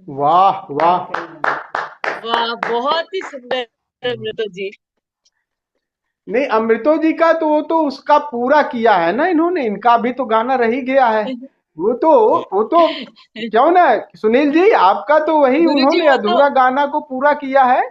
वाह वाह। वाह, बहुत ही सुंदर अमृतो जी। नहीं, अमृतो जी का तो वो तो उसका पूरा किया है ना इन्होंने, इनका भी तो गाना रह ही गया है। वो तो वो तो क्यों ना सुनील जी, आपका तो वही गुरु जी, उन्होंने वो तो अधूरा गाना को पूरा किया है।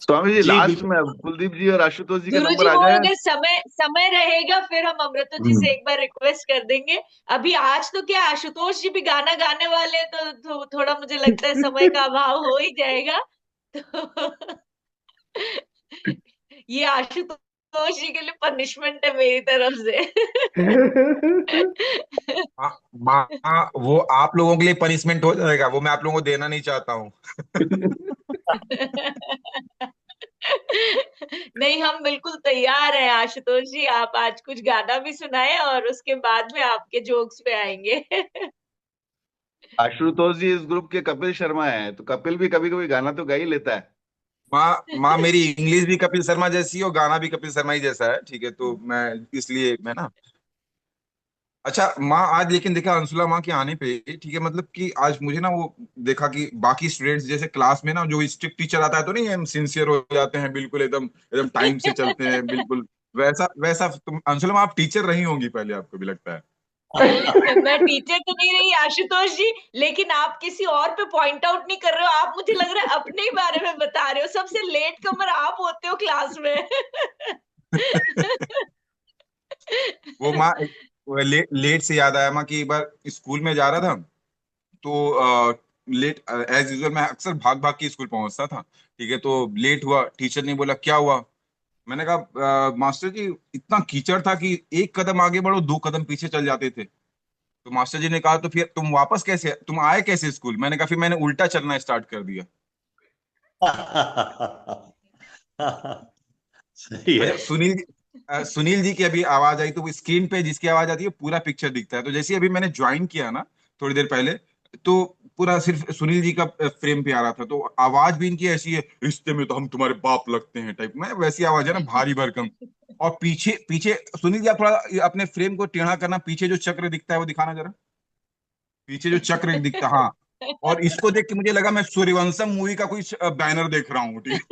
स्वामी जी, जी लास्ट में बिल्कुल। कुलदीप जी और आशुतोष जी का गुरु नंबर जी, आ वो जाए। अगर समय समय रहेगा फिर हम अमृतो जी से हम्म। एक बार रिक्वेस्ट कर देंगे। अभी आज तो क्या आशुतोष जी भी गाना गाने वाले हैं, तो थोड़ा मुझे लगता है समय का अभाव हो ही जाएगा। तो ये आशुतोष जी के लिए पनिशमेंट है मेरी तरफ से। वो आप लोगों के लिए पनिशमेंट हो जाएगा, वो मैं आप लोगों को देना नहीं चाहता हूँ। नहीं, हम बिल्कुल तैयार हैं आशुतोष जी। आप आज कुछ गाना भी सुनाए और उसके बाद में आपके जोक्स पे आएंगे। आशुतोष जी इस ग्रुप के कपिल शर्मा हैं, तो कपिल भी कभी कभी गाना तो गा ही लेता है। माँ मेरी इंग्लिश भी कपिल शर्मा जैसी है और गाना भी कपिल शर्मा ही जैसा है, ठीक है, तो मैं इसलिए मैं ना। अच्छा माँ, आज लेकिन देखा अंशुला माँ के आने पे, ठीक है, मतलब कि आज मुझे ना वो देखा कि बाकी स्टूडेंट्स जैसे क्लास में ना जो स्ट्रिक्ट टीचर आता है तो नहीं, हम सिंसियर हो जाते हैं बिल्कुल, एकदम एकदम टाइम से चलते हैं बिल्कुल, वैसा वैसा तुम अंशुला माँ आप टीचर रही होंगी पहले, आपको भी लगता है। मैं टीचर तो नहीं रही आशुतोष जी, लेकिन आप किसी और पे पॉइंट आउट नहीं कर रहे हो। आप मुझे लग रहा है अपने ही बारे में बता रहे हो। सबसे लेट कमर आप होते हो क्लास में। वो माँ, वो लेट से याद आया माँ कि एक बार स्कूल में जा रहा था, तो लेट एज यूजुअल मैं अक्सर भाग भाग के स्कूल पहुंचता था, ठीक है, तो लेट हुआ, टीचर ने बोला क्या हुआ, मैंने कहा मास्टर जी इतना कीचड़ था कि एक कदम आगे बढ़ो 2 कदम पीछे चल जाते थे। तो मास्टर जी ने कहा तो फिर तुम वापस कैसे, तुम आए कैसे स्कूल, मैंने कहा फिर मैंने उल्टा चलना स्टार्ट कर दिया। सही है। अच्छा सुनील जी की अभी आवाज आई, तो वो स्क्रीन पे जिसकी आवाज आती है पूरा पिक्चर दिखता है, तो जैसे अभी मैंने ज्वाइन किया ना थोड़ी देर पहले, तो पूरा सिर्फ सुनील जी का फ्रेम पे आ रहा था, तो आवाज भी इनकी ऐसी है, रिश्ते में तो हम तुम्हारे बाप लगते हैं टाइप में, वैसी आवाज है ना, भारी भरकम। और पीछे पीछे सुनील जी आप थोड़ा अपने फ्रेम को टेढ़ा करना, पीछे जो चक्र दिखता है वो दिखाना जरा। पीछे जो चक्र दिखता, हाँ। और इसको देख के मुझे लगा मैं सूर्यवंशम मूवी का कोई बैनर देख रहा हूँ, ठीक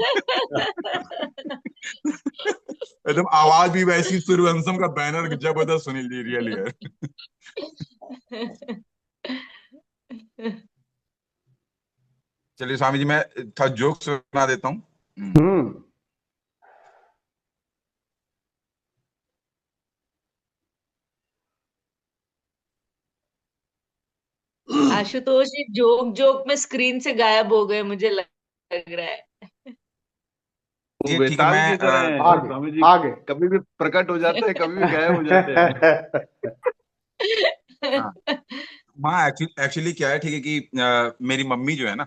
एकदम आवाज भी वैसी, सूर्यवंशम का बैनर जबरदस्त, सुनील जी रियली है। चलिए स्वामी जी, मैं था जोक सुना देता हूँ। आशुतोष जी जोक जोक में स्क्रीन से गायब हो गए, मुझे लग रहा है। वो ठीक है, बेताल मैं की तरह है स्वामी जी, आगे कभी भी प्रकट हो जाते हैं, कभी भी गायब हो जाते हैं। हाँ, हाँ एक्चुअली क्या है, ठीक है कि मेरी मम्मी जो है ना,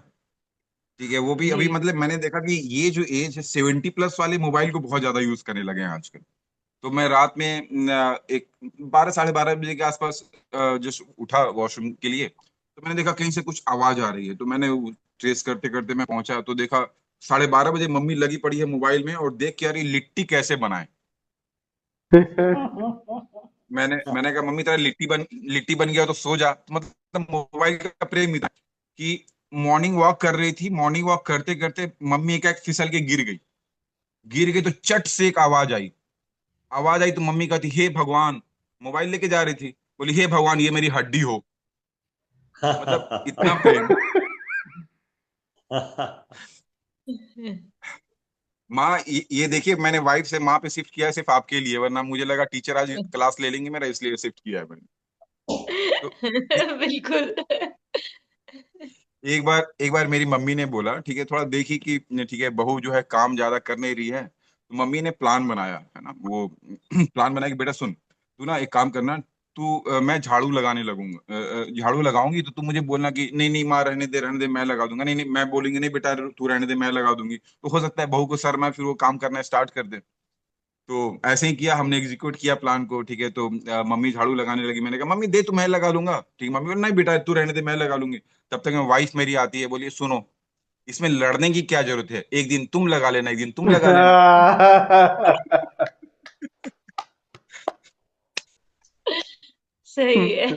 ठीक है, वो भी अभी जी। मतलब मैंने देखा कि ये जो एज है 70+ वाले मोबाइल को बहुत ज्यादा यूज करने लगे हैं आजकल। तो मैं रात में एक 12 साढ़े 12 बजे के आसपास जस्ट उठा वॉशरूम के लिए, तो मैंने देखा कहीं से कुछ आवाज आ रही है। तो मैंने ट्रेस करते करते मैं पहुंचा, तो देखा 12:30 बजे मम्मी लगी पड़ी है मोबाइल में, और देख के आ रही लिट्टी कैसे बनाए। मैंने कहा मम्मी तेरा लिट्टी बन गया तो सो जा। तो मतलब मोबाइल का प्रेम ही था कि मॉर्निंग वॉक कर रही थी, मॉर्निंग वॉक करते करते मम्मी एक फिसल के गिर गई तो चट से एक आवाज आई तो मम्मी कहती हे भगवान, मोबाइल लेके जा रही थी, बोली हे भगवान ये मेरी हड्डी हो। मतलब इतना प्रेम। माँ, ये देखिए, मैंने वाइफ से माँ पे शिफ्ट किया है सिर्फ आपके लिए, वरना मुझे लगा टीचर आज क्लास ले लेंगे मेरा, इसलिए शिफ्ट किया है मैंने। तो बिल्कुल। एक बार मेरी मम्मी ने बोला, ठीक है, थोड़ा देखी कि ठीक है बहू जो है काम ज्यादा कर नहीं रही है, तो मम्मी ने प्लान बनाया है ना, वो प्लान बनाया कि बेटा सुन, तू ना एक काम करना, तू मैं झाड़ू लगाने लगूंगा, झाड़ू लगाऊंगी तो तू मुझे बोलना कि नहीं नहीं माँ रहने दे मैं लगा दूंगा, नहीं नहीं मैं बोलेंगे नहीं बेटा तू रहने दे मैं लगा दूंगी, तो हो सकता है बहू को शर्म आए, फिर वो काम करना स्टार्ट कर दे। तो ऐसे ही किया, हमने एग्जीक्यूट किया प्लान को, ठीक है। तो मम्मी झाड़ू लगाने लगी, मैंने कहा मम्मी दे तू मैं लगा लूंगा, ठीक है। मम्मी बोली नहीं बेटा तू रहने दे मैं लगा लूंगी। तब तक वाइफ मेरी आती है, बोलिए सुनो, इसमें लड़ने की क्या जरूरत है, एक दिन तुम लगा लेना एक दिन तुम लगा लेना। सही है।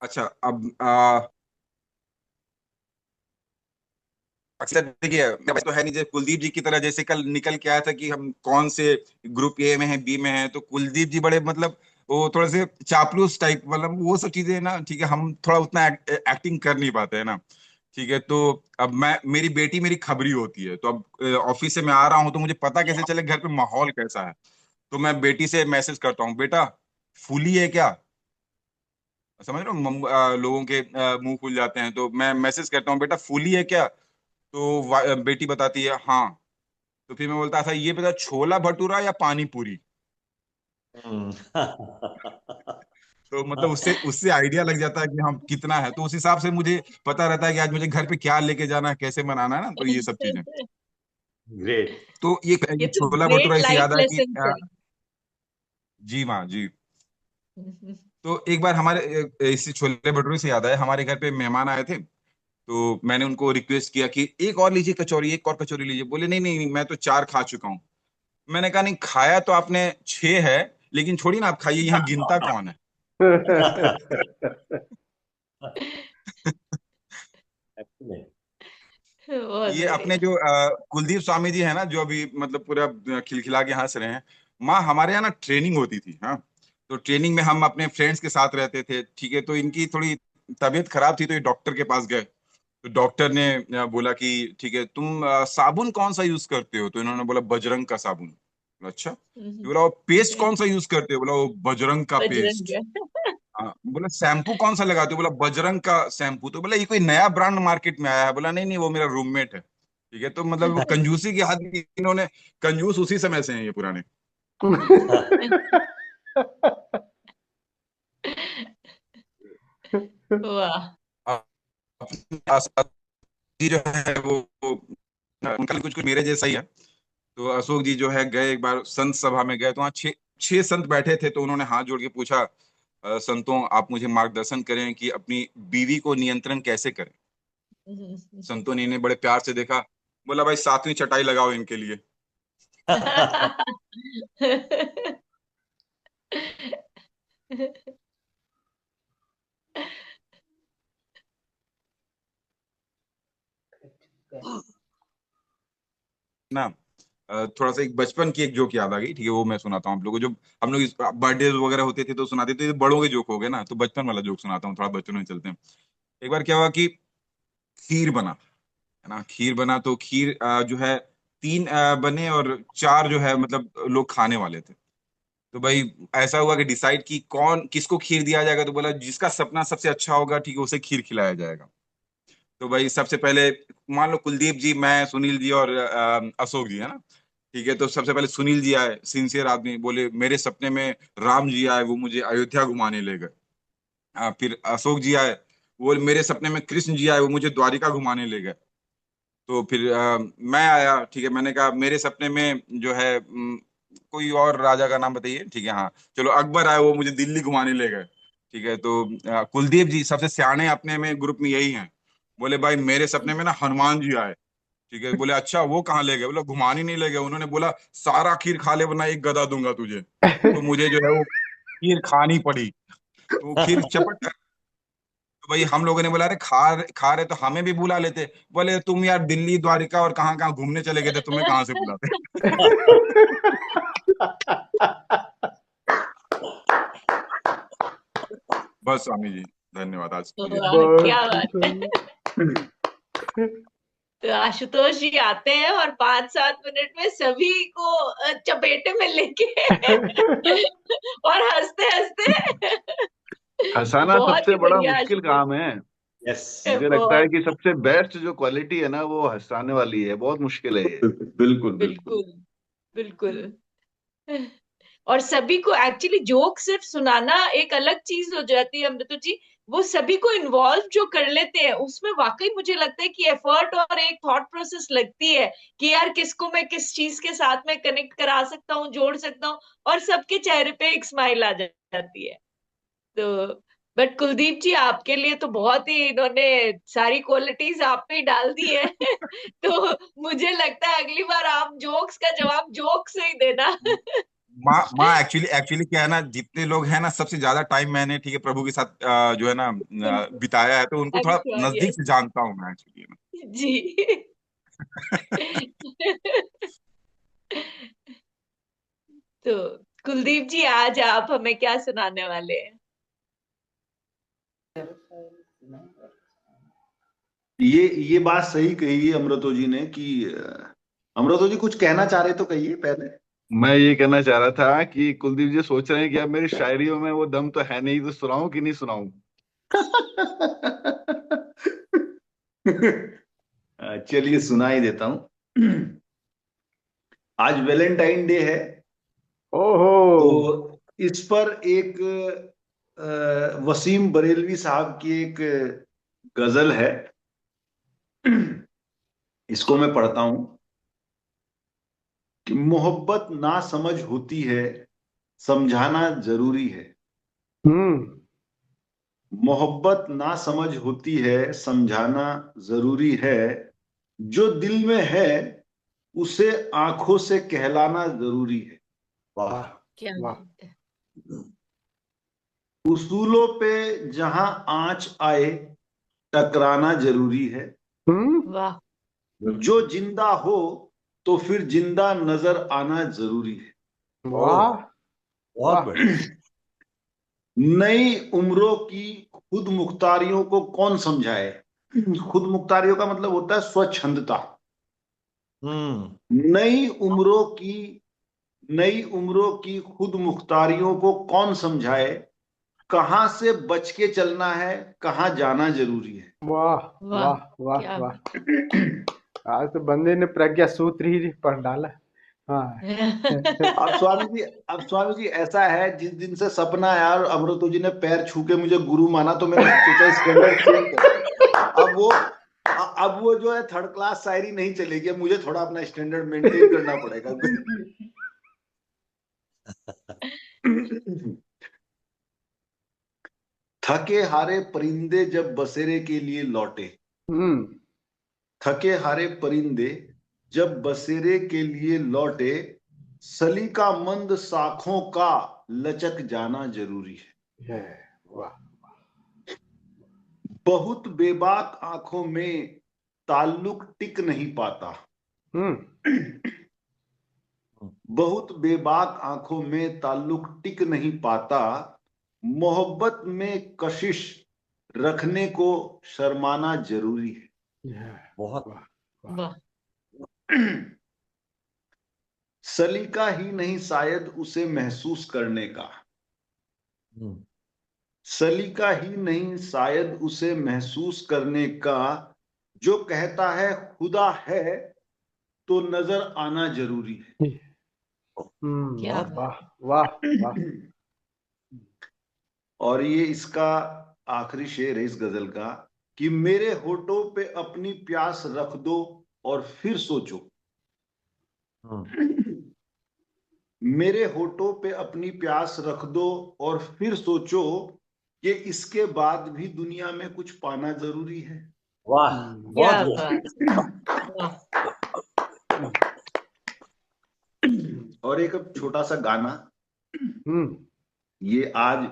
अच्छा, अब अक्सर देखिए, तो है नहीं जैसे कुलदीप जी की तरह, जैसे कल निकल के आया था कि हम कौन से ग्रुप ए में हैं बी में हैं, तो कुलदीप जी बड़े मतलब वो थोड़े से चापलूस टाइप, मतलब वो सब चीजें ना, ठीक है, हम थोड़ा उतना एक्टिंग कर नहीं पाते हैं ना, ठीक है। तो अब मेरी बेटी मेरी खबरी होती है, तो अब ऑफिस से मैं आ रहा हूँ तो मुझे पता कैसे चले घर पे माहौल कैसा है। तो मैं बेटी से मैसेज करता हूँ, बेटा फूली है क्या, समझ रहे हो, लोगों के मुंह फूल जाते हैं, तो मैं मैसेज करता हूँ बेटा फूली है क्या, तो बेटी बताती है हाँ। तो फिर मैं बोलता था ये बता छोला भटूरा या पानी पूरी। तो मतलब उससे उससे आइडिया लग जाता है कि हम कितना है, तो उस हिसाब से मुझे पता रहता है कि आज मुझे घर पे क्या लेके जाना है, कैसे बनाना है ना, तो ये सब चीजें। ग्रेट। तो ये ये तो छोला भटूरा ग्रेट इसे लाइफ याद आया कि लेसन है। जी माँ जी। तो एक बार हमारे इसी छोले भटूरे से याद आया, हमारे घर पे मेहमान आए थे, तो मैंने उनको रिक्वेस्ट किया कि एक और लीजिए कचौरी, एक और कचौरी लीजिए। बोले नहीं नहीं नहीं, मैं तो 4 खा चुका हूँ। मैंने कहा नहीं, खाया तो आपने 6 है, लेकिन छोड़ी ना, आप खाइए, यहाँ गिनता कौन है। बहुत ये अपने बढ़िया। जो कुलदीप स्वामी जी है ना, जो अभी मतलब पूरा खिलखिला के हंस रहे हैं, माँ हमारे यहाँ ना ट्रेनिंग होती थी, हाँ। तो ट्रेनिंग में हम अपने फ्रेंड्स के साथ रहते थे, ठीक है। तो इनकी थोड़ी तबीयत खराब थी, तो ये डॉक्टर के पास गए। तो डॉक्टर ने बोला कि ठीक है तुम साबुन कौन सा यूज करते हो, तो इन्होंने बोला बजरंग का साबुन। बोला, अच्छा। तो बोला वो पेस्ट कौन सा यूज करते हो, बोला वो बजरंग का पेस्ट। बजरंग। हाँ, बोला शैम्पू कौन सा लगाते हो, बोला बजरंग का शैम्पू। तो बोला ये कोई नया ब्रांड मार्केट में आया है, बोला नहीं नहीं वो मेरा रूममेट है, ठीक है। तो मतलब वो कंजूसी की हद इन्होंने, कंजूस उसी समय से हैं ये पुराने। वाह। अशोक जी जो है वो उनका कुछ कुछ मेरे जैसा ही है। तो अशोक जी जो है गए एक बार संत सभा में गए, तो वहाँ छह छह संत बैठे थे, तो उन्होंने हाथ जोड़ के पूछा, संतों आप मुझे मार्गदर्शन करें कि अपनी बीवी को नियंत्रण कैसे करें। संतों ने इन्हें बड़े प्यार से देखा, बोला भाई 7वीं चटाई लगाओ इनके लिए। ना थोड़ा सा एक बचपन की एक जोक याद आ गई, ठीक है, वो मैं सुनाता हूँ आप लोगों को। जो हम लोग बर्थडे वगैरह होते थे तो सुनाते थे, बड़ों के जोक हो गए ना, तो बचपन वाला जोक सुनाता हूँ, थोड़ा बचपन में चलते हैं। एक बार क्या हुआ कि खीर बना, है ना, खीर बना, तो खीर जो है 3 बने और 4 जो है मतलब लोग खाने वाले थे। तो भाई ऐसा हुआ कि डिसाइड की कौन किसको खीर दिया जाएगा, तो बोला जिसका सपना सबसे अच्छा होगा, ठीक है, उसे खीर खिलाया जाएगा। तो भाई सबसे पहले मान लो कुलदीप जी, मैं, सुनील जी और अशोक जी, है ना, ठीक है। तो सबसे पहले सुनील जी आए, सिंसियर आदमी, बोले मेरे सपने में राम जी आए, वो मुझे अयोध्या घुमाने ले गए। फिर अशोक जी आए, वो मेरे सपने में कृष्ण जी आए, वो मुझे द्वारिका घुमाने ले गए। तो फिर मैं आया, ठीक है, मैंने कहा मेरे सपने में जो है कोई और राजा का नाम बताइए, ठीक है, हाँ चलो अकबर आए, वो मुझे दिल्ली घुमाने ले गए, ठीक है। तो कुलदीप जी सबसे सियाने अपने में ग्रुप में यही हैं, बोले भाई मेरे सपने में ना हनुमान जी आए, ठीक है। बोले अच्छा वो कहाँ ले गए, बोला घुमाने नहीं ले गए, उन्होंने बोला सारा खीर खा ले वरना एक गदा दूंगा तुझे। तो मुझे जो है वो खीर खानी पड़ी, तो वो खीर चपट। तो भाई हम लोगों ने बोला अरे खा रहे तो हमें भी बुला लेते। बोले तुम यार दिल्ली द्वारिका और कहाँ कहाँ घूमने चले गए थे, तुम्हें कहाँ से बुलाते। बस स्वामी जी, धन्यवाद आज के लिए। वाह, क्या बहुत बात है। सुंदर। तो आशुतोष जी आते हैं और 5-7 मिनट में सभी को चपेटे में लेके और हंसते हंसते हंसाना बहुत सबसे ही बड़ा बढ़िया मुश्किल आशुतोष। काम है। यस, मुझे लगता है बहुत, कि सबसे बेस्ट जो क्वालिटी है ना, वो हंसाने वाली है, बहुत मुश्किल है ये। बिल्कुल बिल्कुल। बिल्कुल बिल्कुल। और सभी को एक्चुअली जोक सिर्फ सुनाना एक अलग चीज हो जाती है अमृता जी, वो सभी को इन्वॉल्व जो कर लेते हैं उसमें वाकई मुझे लगता है कि एफर्ट और एक थॉट प्रोसेस लगती है कि यार किसको मैं किस चीज के साथ में कनेक्ट करा सकता हूँ, जोड़ सकता हूँ, और सबके चेहरे पे एक स्माइल आ जाती है। तो बट कुलदीप जी आपके लिए तो बहुत ही इन्होंने सारी क्वालिटीज आप पे ही डाल दी है। तो मुझे लगता है अगली बार आप जोक्स का जवाब जोक से ही देना। माँ माँ एक्चुअली एक्चुअली क्या है ना, जितने लोग हैं ना सबसे ज्यादा टाइम मैंने, ठीक है, प्रभु के साथ जो है ना बिताया है, तो उनको आई एम थोड़ा श्योर, नजदीक यस से जानता हूँ मैं एक्चुअली ना। जी। तो कुलदीप जी आज आप हमें क्या सुनाने वाले हैं? ये बात सही कही है अमृतो जी ने कि अमृतो जी कुछ कहना चाह रहे तो कहिए पहले। मैं ये कहना चाह रहा था कि कुलदीप जी सोच रहे हैं कि अब मेरी शायरियों में वो दम तो है नहीं, तो सुनाऊं कि नहीं सुनाऊं। चलिए सुना ही देता हूं। आज वैलेंटाइन डे है, ओहो। तो इस पर एक वसीम बरेलवी साहब की एक गजल है, इसको मैं पढ़ता हूं कि मोहब्बत ना समझ होती है, समझाना जरूरी है। हम्म। मोहब्बत ना समझ होती है, समझाना जरूरी है। जो दिल में है उसे आंखों से कहलाना जरूरी है। वाह। वाह क्या वाह। बात है। उसूलों पे जहां आंच आए, टकराना जरूरी है। हम्म। वाह। जो जिंदा हो तो फिर जिंदा नजर आना जरूरी है। वाह बहुत वाह। बढ़िया। नई उम्रों की खुद मुख्तारियों को कौन समझाए। खुद मुख्तारियों का मतलब होता है स्वच्छंदता। नई उम्रों की नई उम्रों की खुद मुख्तारियों को कौन समझाए। कहां से बच के चलना है, कहां जाना जरूरी है। वाह वाह, वाह वाह क्या वाह। बात आज तो बंदे ने प्रज्ञा सूत्र ही पढ़ डाला। हाँ। है। अब स्वामी जी ऐसा है, जिस दिन से सपना आया और अमृतो जी ने पैर छू के मुझे गुरु माना, तो मैंने सोचा स्टैंडर्ड चेंज कर। अब वो जो है थर्ड क्लास शायरी नहीं चलेगी, अब मुझे थोड़ा अपना स्टैंडर्ड मेंटेन करना पड़ेगा। थके हारे परिंदे जब बसेरे के लिए लौटे। हम्म। थके हारे परिंदे जब बसेरे के लिए लौटे, सलीका मंद शाखों का लचक जाना जरूरी है। वाह। बहुत बेबाक आंखों में ताल्लुक टिक नहीं पाता। बहुत बेबाक आंखों में ताल्लुक टिक नहीं पाता, मोहब्बत में कशिश रखने को शर्माना जरूरी है। बहुत वाह। सलीका ही नहीं शायद उसे महसूस करने का, सलीका ही नहीं शायद उसे महसूस करने का, जो कहता है खुदा है तो नजर आना जरूरी है। क्या वाह वाह वाह। और ये इसका आखिरी शेर है इस गजल का कि मेरे होठों पे अपनी प्यास रख दो और फिर सोचो, मेरे होठों पे अपनी प्यास रख दो और फिर सोचो कि इसके बाद भी दुनिया में कुछ पाना जरूरी है। वाह, क्या बहुत बात। वाह। और एक अब छोटा सा गाना, ये आज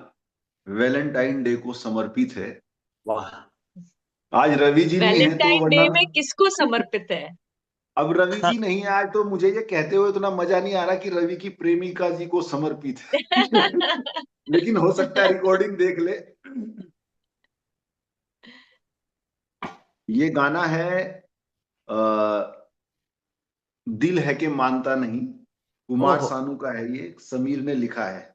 वैलेंटाइन डे को समर्पित है। वाह। आज रवि जी नहीं है तो वैलेंटाइन वरना डे में किसको समर्पित है? अब रवि जी नहीं है आज तो मुझे ये कहते हुए इतना मजा नहीं आ रहा कि रवि की प्रेमिका जी को समर्पित है। लेकिन हो सकता है रिकॉर्डिंग देख ले। ये गाना है दिल है कि मानता नहीं, कुमार ओहो। सानू का है, ये समीर ने लिखा है।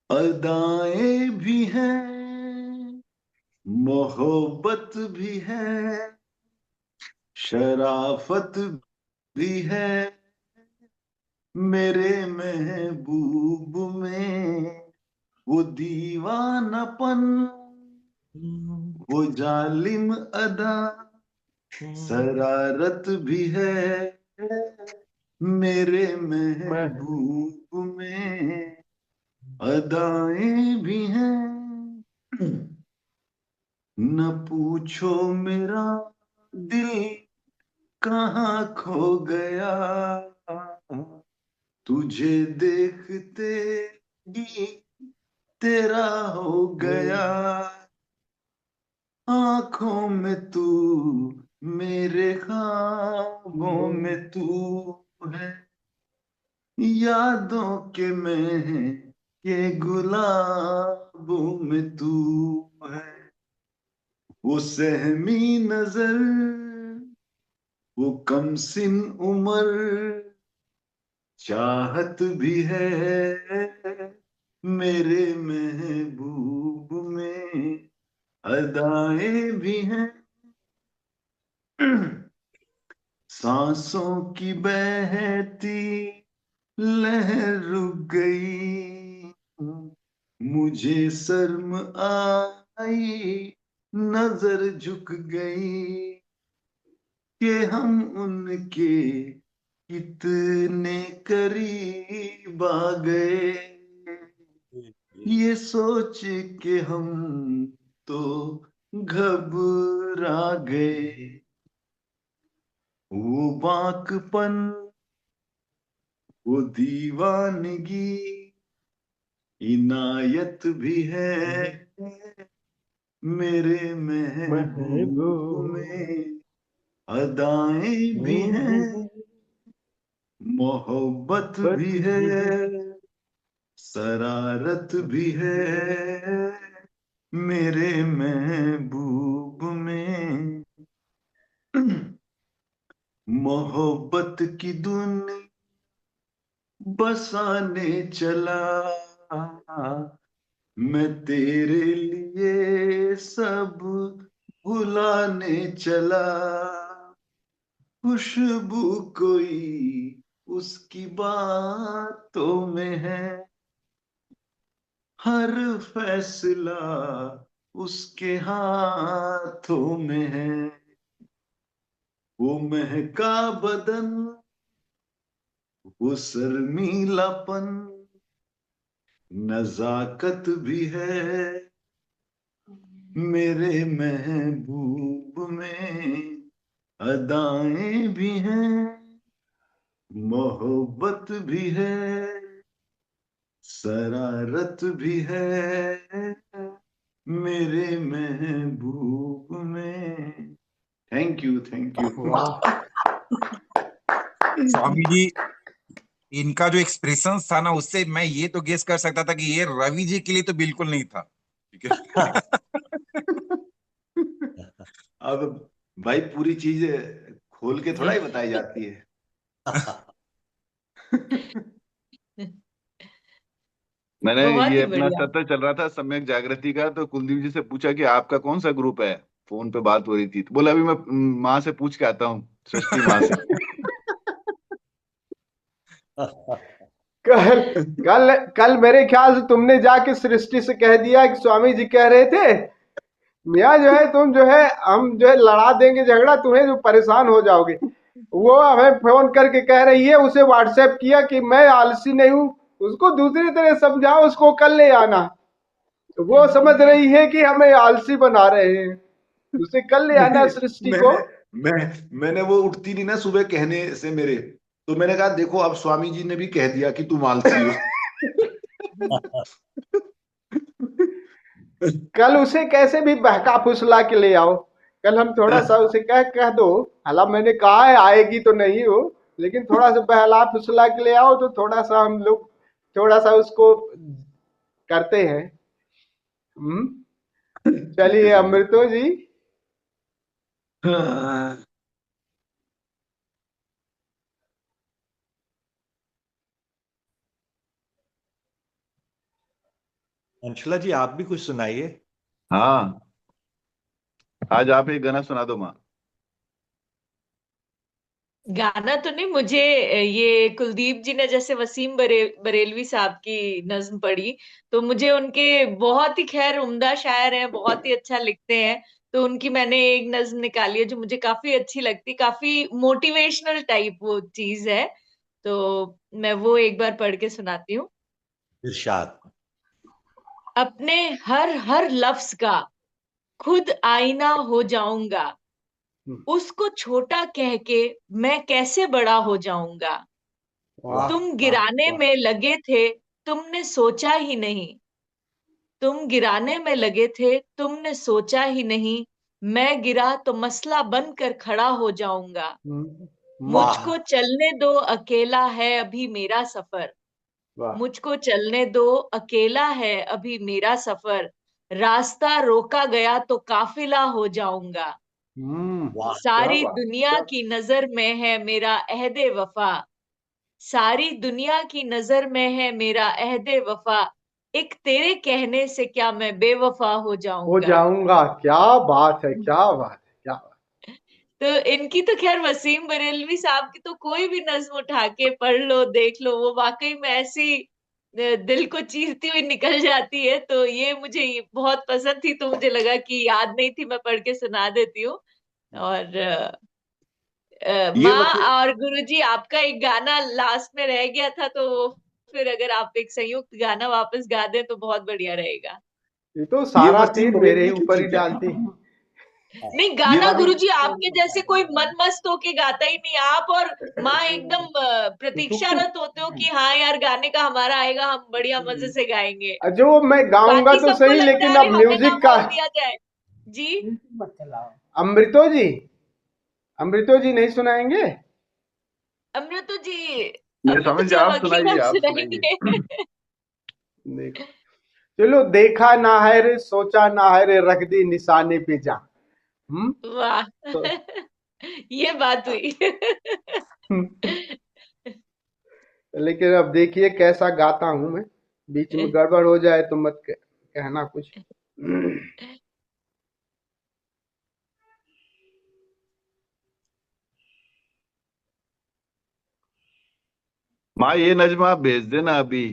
अदाएं भी हैं, मोहब्बत भी है, शराफत भी है, मेरे महबूब में वो दीवानापन, वो जालिम अदा, शरारत भी है, मेरे महबूब में अदाएं भी हैं। न पूछो मेरा दिल कहाँ खो गया, तुझे देखते ही तेरा हो गया, आंखों में तू मेरे ख्वाबों में तू है, यादों के मैं के गुलाबों में तू है, वो सहमी नजर, वो कमसिन उम्र, चाहत भी है, मेरे महबूब में अदाएं भी हैं। सांसों की बहती लहर रुक गई, मुझे शर्म आई, नजर झुक गई कि हम उनके कितने करीब आ गए, ये सोच के हम तो घबरा गए, वो बाकपन, वो दीवानगी, इनायत भी है, मेरे महबूब में अदाएं भी हैं, मोहब्बत भी है, शरारत भी है, मेरे महबूब में मोहब्बत की दुनिया बसाने चला, मैं तेरे लिए सब भुलाने चला, खुशबू कोई उसकी बातों में है, हर फैसला उसके हाथों में है, वो महका बदन, वो शर्मीलापन, नजाकत भी है, मेरे महबूब में अदाएं भी हैं, मोहब्बत भी है, शरारत भी है, मेरे महबूब में। Thank you, thank you. Swami ji, इनका जो एक्सप्रेशन था ना, उससे मैं ये तो गेस कर सकता था कि ये रवि जी के लिए तो बिल्कुल नहीं था। ठीक है। अब भाई पूरी चीज खोल के थोड़ा ही बताई जाती है। मैंने बहुत ये ही अपना बढ़िया। सत्र चल रहा था सम्यक जागृति का, तो कुलदीप जी से पूछा कि आपका कौन सा ग्रुप है, फोन पे बात हो रही थी, तो बोला अभी मैं माँ से पूछ के आता हूँ, सृष्टि माँ से। कल कल कल मेरे ख्याल से तुमने जाके सृष्टि से कह दिया कि स्वामी जी कह रहे थे मियाँ जो है तुम जो है हम जो है लड़ा देंगे झगड़ा, तुम्हें जो परेशान हो जाओगे। वो हमें फोन करके कह रही है, उसे व्हाट्सएप किया कि मैं आलसी नहीं हूँ, उसको दूसरी तरह समझाओ, उसको कल ले आना। तो वो समझ रही है कि हमें आलसी बना रहे हैं, उसे कल ले आना नहीं, सृष्टि को। मैंने वो उठती नहीं ना सुबह कहने से मेरे, तो मैंने कहा देखो अब स्वामी जी ने भी कह दिया कि तुम आलसी हो। कल उसे कैसे भी बहका फुसला के ले आओ। कल हम थोड़ा सा उसे कह दो, हालांकि मैंने कहा है आएगी तो नहीं हो, लेकिन थोड़ा सा बहला फुसला के ले आओ तो थोड़ा सा हम लोग थोड़ा सा उसको करते हैं। चलिए अमृतो जी। अंशुला जी, आप भी कुछ सुनाइए। हाँ, आज आप एक गाना सुना दो माँ। गाना तो नहीं, मुझे ये कुलदीप जी ने जैसे वसीम बरेलवी साहब की नज्म पढ़ी, तो मुझे उनके बहुत ही खैर उम्दा शायर हैं, बहुत ही अच्छा लिखते हैं, तो उनकी मैंने एक नज्म निकाली है जो मुझे काफी अच्छी लगती, काफी मोटिवेशनल टाइप वो चीज है, तो मैं वो एक बार पढ़ के सुनाती हूँ। इरशाद। अपने हर हर लफ्ज का खुद आईना हो जाऊंगा, उसको छोटा कह के मैं कैसे बड़ा हो जाऊंगा। वाह तुम वाह गिराने वाह। में लगे थे, तुमने सोचा ही नहीं। तुम गिराने में लगे थे, तुमने सोचा ही नहीं। मैं गिरा तो मसला बनकर खड़ा हो जाऊंगा। वाह मुझको चलने दो, अकेला है अभी मेरा सफर। वाह। मुझको चलने दो, अकेला है अभी मेरा सफर। रास्ता रोका गया तो काफिला हो जाऊंगा। वाह। क्या सारी बात दुनिया क्या। की नजर में है मेरा अहदे वफा। सारी दुनिया की नजर में है मेरा अहदे वफा। एक तेरे कहने से क्या मैं बेवफा हो हो जाऊंगा। जाऊंगा, क्या बात है, क्या बात है, क्या बात। तो इनकी तो खैर वसीम बरेलवी साहब की तो कोई भी नज्म उठा के पढ़ लो देख लो, वो वाकई में ऐसी दिल को चीरती हुई निकल जाती है, तो ये मुझे बहुत पसंद थी, तो मुझे लगा कि याद नहीं थी, मैं पढ़ के सुना देती हूँ। और ये माँ वैसे और गुरुजी, आपका एक गाना लास्ट में रह गया था, तो फिर अगर आप एक संयुक्त गाना वापस गा दें तो बहुत बढ़िया रहेगा। ये तो ये सारा वसीम तीर मेरे ही बरेलवी की ऊपर थी ही क्या? डालती। नहीं, ये गाना वाली गुरुजी आपके जैसे कोई मन मस्त होके गाता ही नहीं, आप और माँ एकदम प्रतीक्षारत होते हो कि हाँ यार गाने का हमारा आएगा, हम बढ़िया मजे से गाएंगे। जो मैं गाऊंगा बाकी तो सबको सही, लगता है लेकिन अरे अब हमें ना म्यूजिक का। मौल दिया जाए। जी। मत चलाओ। अमृतो जी, अमृतो जी नहीं सुनाएंगे? अमृत जी, नहीं अमृत समझ, जी हम आप अगली सुनाइए, बार आप सुनाइए। सुनाएंगे। देखो, चलो, देखा ना है रे, सोचा ना है रे, रख दी निशाने पे जा। वाह। तो ये बात हुई। लेकिन अब देखिए कैसा गाता हूं मैं, बीच में गड़बड़ हो जाए तो मत कहना कुछ। माँ ये नज्म आप भेज देना अभी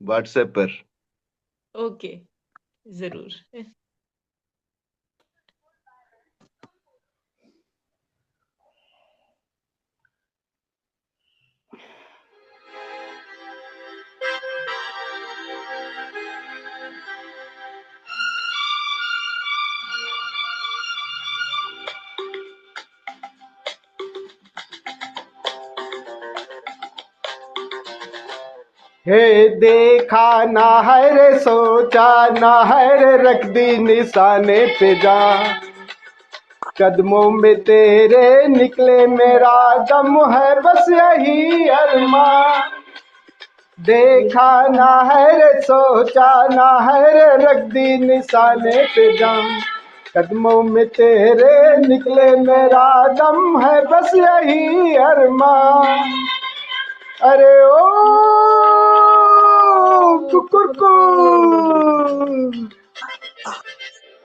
व्हाट्सएप पर। ओके, जरूर। हे देखा ना है रे, सोचा ना है रे, रख दी निशाने पे जान। कदमों में तेरे निकले मेरा दम है, बस यही अरमान। देखा ना है रे, सोचा ना है रे, रख दी निशाने पे जान। कदमों में तेरे निकले मेरा दम है, बस यही अरमान। अरे ओ कुकुरकू,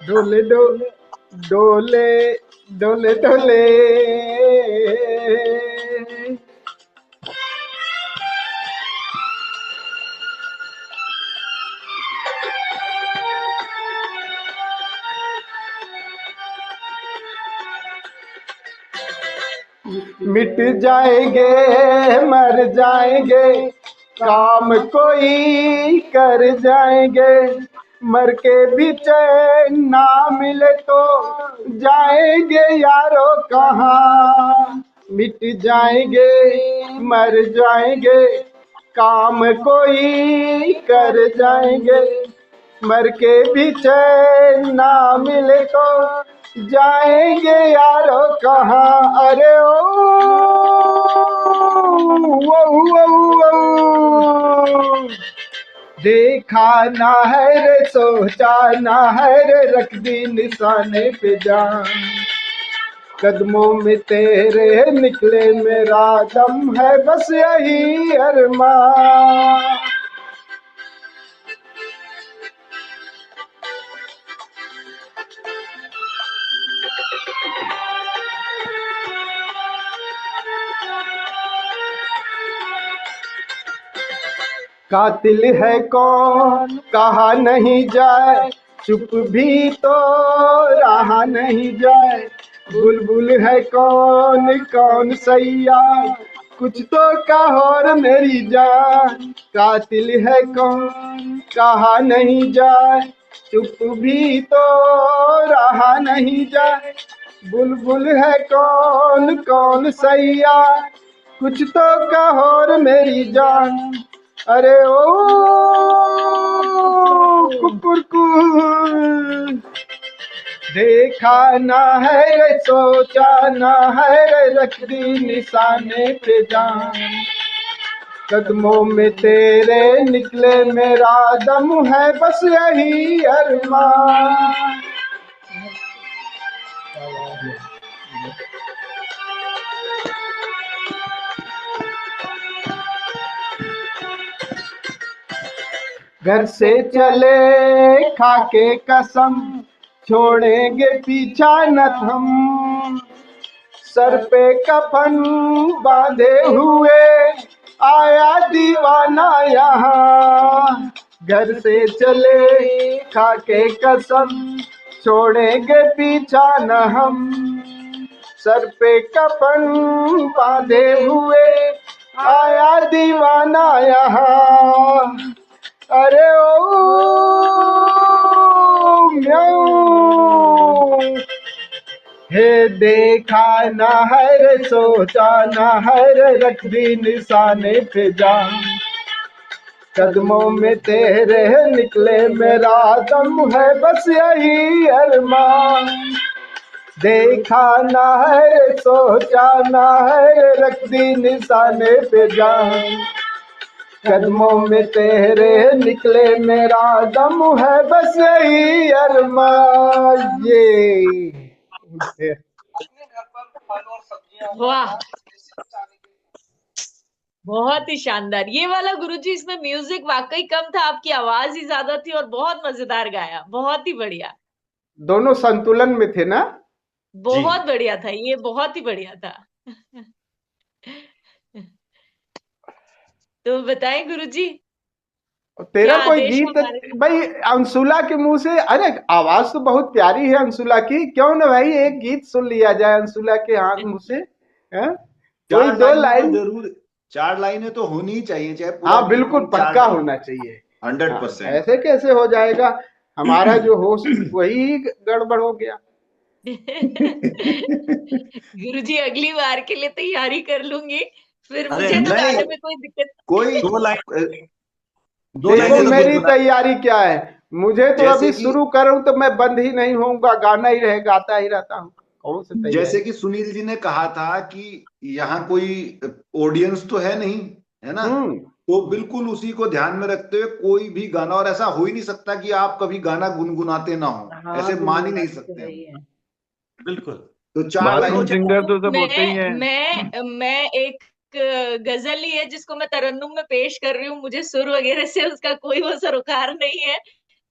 डोले डोले डोले डोले डोले। मिट जाएंगे मर जाएंगे, काम कोई कर जाएंगे। मर के भी चैन ना मिले तो जाएंगे यारो कहाँ। मिट जाएंगे मर जाएंगे, काम कोई कर जाएंगे। मर के भी चैन ना मिले तो जाएंगे यारो कहाँ। अरे ओ देखा ना है रे, सोचा ना है रे, रख दी निशाने पे जान। कदमों में तेरे निकले मेरा दम है, बस यही अरमान। कातिल है कौन कहा नहीं जाए, चुप भी तो रहा नहीं जाए। बुलबुल है कौन कौन सैया, कुछ तो कहो रे मेरी जान। कातिल है कौन कहा नहीं जाए, चुप भी तो रहा नहीं जाए। बुलबुल है कौन कौन सैया, कुछ तो कहो रे मेरी जान। अरे ओ कुकुरकू, देखा ना है रे, सोचा ना है रे, रख दी निशाने पे जान। कदमों में तेरे निकले मेरा दम है, बस यही अरमान। घर से चले खाके कसम, छोड़ेंगे पीछा न थम। सर पे कफन बांधे हुए आया दीवाना यहाँ। घर से चले खाके कसम, छोड़ेंगे पीछा न हम। सर पे कफन बांधे हुए आया दीवाना यहाँ। अरे ओ म्याऊं, हे देखा ना है रे, सोचा ना है रे, रख दी निशाने पे जान। कदमों में तेरे निकले मेरा दम है, बस यही अरमान। देखा ना है रे, सोचा ना है रे, रख दी निशाने पे जान। कदमों में तेरे निकले मेरा दम है, बस यही अरमान। ये वाह, बहुत ही शानदार। ये वाला गुरुजी, इसमें म्यूजिक वाकई कम था, आपकी आवाज ही ज्यादा थी और बहुत मजेदार गाया, बहुत ही बढ़िया। दोनों संतुलन में थे ना? बहुत बढ़िया था ये, बहुत ही बढ़िया था। तो बताएं गुरुजी, तेरा क्या कोई आदेश गीत हमारे। भाई अंशुला के मुंह से? अरे आवाज तो बहुत प्यारी है अंशुला की, क्यों ना भाई एक गीत सुन लिया जाए अंशुला के हाथ मुंह से। कोई दो लाइन, जरूर 4 लाइनें तो होनी ही चाहिए, चाहे हाँ बिल्कुल पक्का होना चाहिए। 100%। ऐसे कैसे हो जाएगा? हमारा जो होस्ट वही गड़बड़ हो गया। गुरुजी अगली बार के लिए तैयारी कर लूंगी, फिर अरे मुझे तो नहीं, गाने में कोई दिक्कत। कोई 2 लाइन दो देखो लाइनें तो मेरी गुनगुना। तैयारी क्या है, मुझे तो जैसे अभी कि शुरू करूं तो मैं बंद ही नहीं होऊंगा, गाना ही रहे, गाता ही रहता हूँ। कौन सी जैसे तैयारी। कि सुनील जी ने कहा था कि यहाँ कोई ऑडियंस तो है नहीं, है ना, हम्म। तो बिल्कुल उसी को ध्यान में रखते हुए कोई भी गाना, और ऐसा हो ही नहीं सकता कि आप कभी गाना गुनगुनाते ना हो, हाँ, ऐसे मान ही नहीं गुनगुनाते तो सकते है हम। ही है। बिल्कुल। तो चार बाथरूम लाइनें। सिंगर तो सब होते ही मैं हैं। मैं एक गजल ही है जिसको मैं तरन्नुम में पेश कर रही हूँ, मुझे सुर वगैरह से उसका कोई वो सरोकार नहीं है,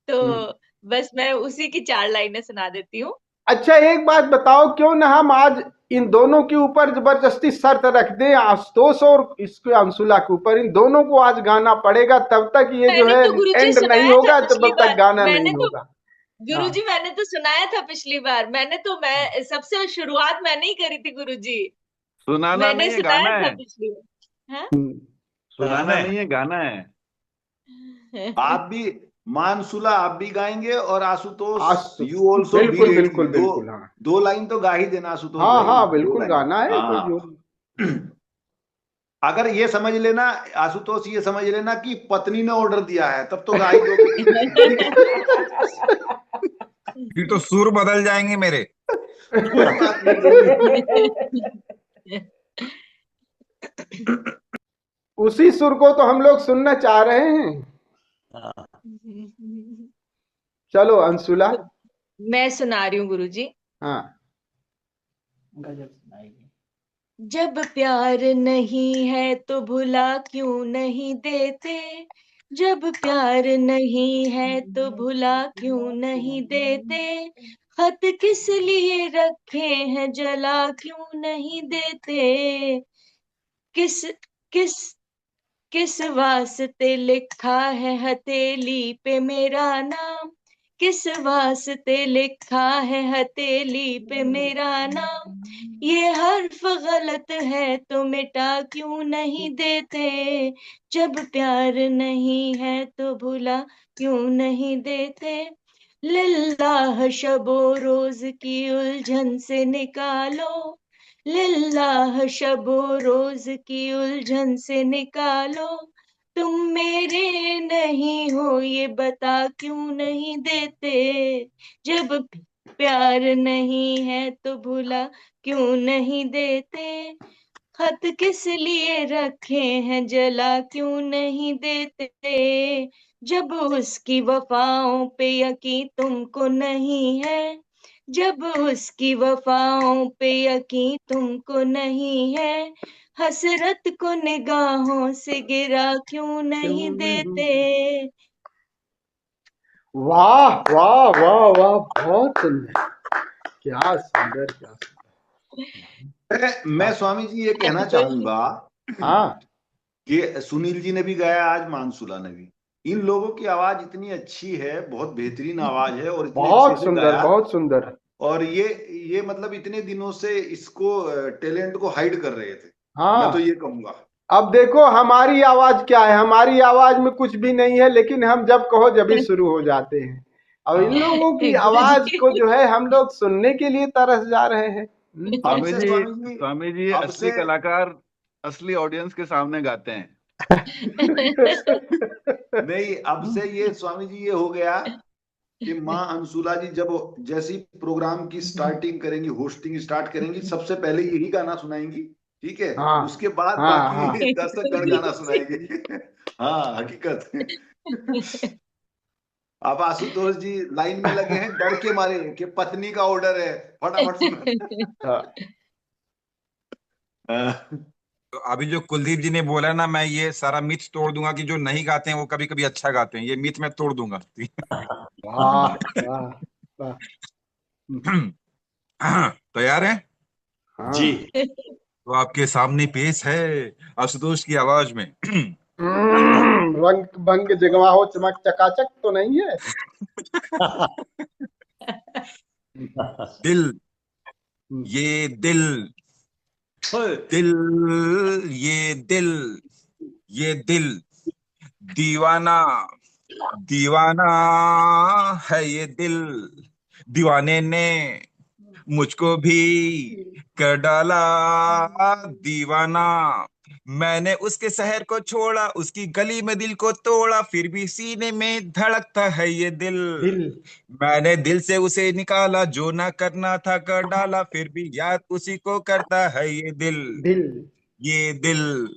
तो हम्म। बस मैं उसी की 4 लाइनें सुना देती हूँ। अच्छा एक बात बताओ, क्यों ना हम आज इन दोनों के ऊपर जबरदस्ती शर्त रख दें, आशुतोष और इसके अंशुला के ऊपर, इन दोनों को आज गाना पड़ेगा, तब तक ये जो मैंने है तो गुरुजी एंड नहीं सुनाया था होगा, पिछली तब तक बार, गाना मैंने नहीं तो होगा। हाँ। गुरुजी मैंने तो सुनाया था पिछली बार, मैं सबसे शुरुआत मैंने ही करी थी गुरुजी, सुनाना मैंने नहीं है, सुनाया गाना था है। पिछली बार। हाँ। गाना सुनाना है। नहीं है, गाना है। आप भी, मानसुला आप भी गाएंगे, और आशुतोष आशु यू ऑल्सो बी बिल्कुल रेडी। बिल्कुल दो, बिल्कुल। हाँ दो लाइन तो गा ही देना आशुतोष हाँ भाई, हाँ दो बिल्कुल लाइन। गाना है, कोई हाँ। जोर अगर ये समझ लेना आशुतोष, ये समझ लेना कि पत्नी ने ऑर्डर दिया है, तब तो गा ही दोगे। ठीक है। फिर तो सुर बदल जाएंगे मेरे। कोई बात नहीं, जरूर। उसी सुर को तो हम लोग सुनना चाह रहे हैं। चलो अंशुला। मैं सुना रही हूँ गुरुजी। हाँ। गजब सुनाइए। जब प्यार नहीं है तो भुला क्यों नहीं देते, जब प्यार नहीं है तो भुला क्यों नहीं देते, खत किस लिए रखे हैं जला क्यों नहीं देते, किस किस किस वास्ते लिखा है हथेली पे मेरा नाम, किस वास्ते लिखा है हथेली पे मेरा नाम, ये हर्फ गलत है तो मिटा क्यों नहीं देते, जब प्यार नहीं है तो भुला क्यों नहीं देते, लिल्लाह शबो रोज की उलझन से निकालो, लिल्लाह शबो रोज की उलझन से निकालो, तुम मेरे नहीं हो ये बता क्यों नहीं देते, जब प्यार नहीं है तो भुला क्यों नहीं देते, खत किस लिए रखे हैं जला क्यों नहीं देते, जब उसकी वफाओं पे यकीन तुमको नहीं है, जब उसकी वफाओं पे यकीन तुमको नहीं है, हसरत को निगाहों से गिरा क्यों नहीं देते। वाह वाह वाह वाह, बहुत सुंदर, क्या सुंदर, क्या मैं सुंदर। स्वामी जी ये कहना चाहूंगा हाँ कि सुनील जी ने भी गाया, आज मानसुला ने भी, इन लोगों की आवाज इतनी अच्छी है, बहुत बेहतरीन आवाज है, और इतने अच्छे बहुत से सुंदर, गाया। बहुत सुंदर। और ये मतलब इतने दिनों से इसको, टैलेंट को हाइड कर रहे थे, मैं तो हाँ ये कहूंगा। अब देखो हमारी आवाज क्या है, हमारी आवाज में कुछ भी नहीं है, लेकिन हम जब कहो जब ही शुरू हो जाते हैं। अब इन हाँ। लोगों की आवाज को गुरुजी जो है हम लोग सुनने के लिए तरस जा रहे हैं। अब स्वामी से जी, स्वामी जी, स्वामी जी अब असली से कलाकार असली ऑडियंस के सामने गाते हैं। नहीं, अब से ये स्वामी जी ये हो गया कि माँ अंशुला जी जब जैसी प्रोग्राम की स्टार्टिंग करेंगी, होस्टिंग स्टार्ट करेंगी, सबसे पहले यही गाना सुनाएंगी। ठीक है, हाँ उसके बाद हाँ हाँ। बाकी दर्शक गण गाना सुनाएंगे। हाँ, हकीकत। अब आशुतोष जी लाइन में लगे हैं डर के मारे कि पत्नी का ऑर्डर है, फटाफट सुना। हाँ। तो अभी जो कुलदीप जी ने बोला ना, मैं ये सारा मिथ तोड़ दूंगा कि जो नहीं गाते हैं वो कभी कभी अच्छा गाते हैं, ये मिथ मैं तोड़ दूंगा। वाह वाह वाह। तैयार है? जी। हाँ। तो आपके सामने पेश है आशुतोष की आवाज में। रंग भंग जगवा हो चमक चकाचक तो नहीं है। दिल, ये दिल, दिल, ये दिल, ये दिल दीवाना, दीवाना है ये दिल, दीवाने ने मुझको भी कर डाला दीवाना, मैंने उसके शहर को छोड़ा, उसकी गली में दिल को तोड़ा, फिर भी सीने में धड़कता है ये दिल। दिल मैंने दिल से उसे निकाला, जो ना करना था कर डाला, फिर भी याद उसी को करता है ये दिल। दिल ये दिल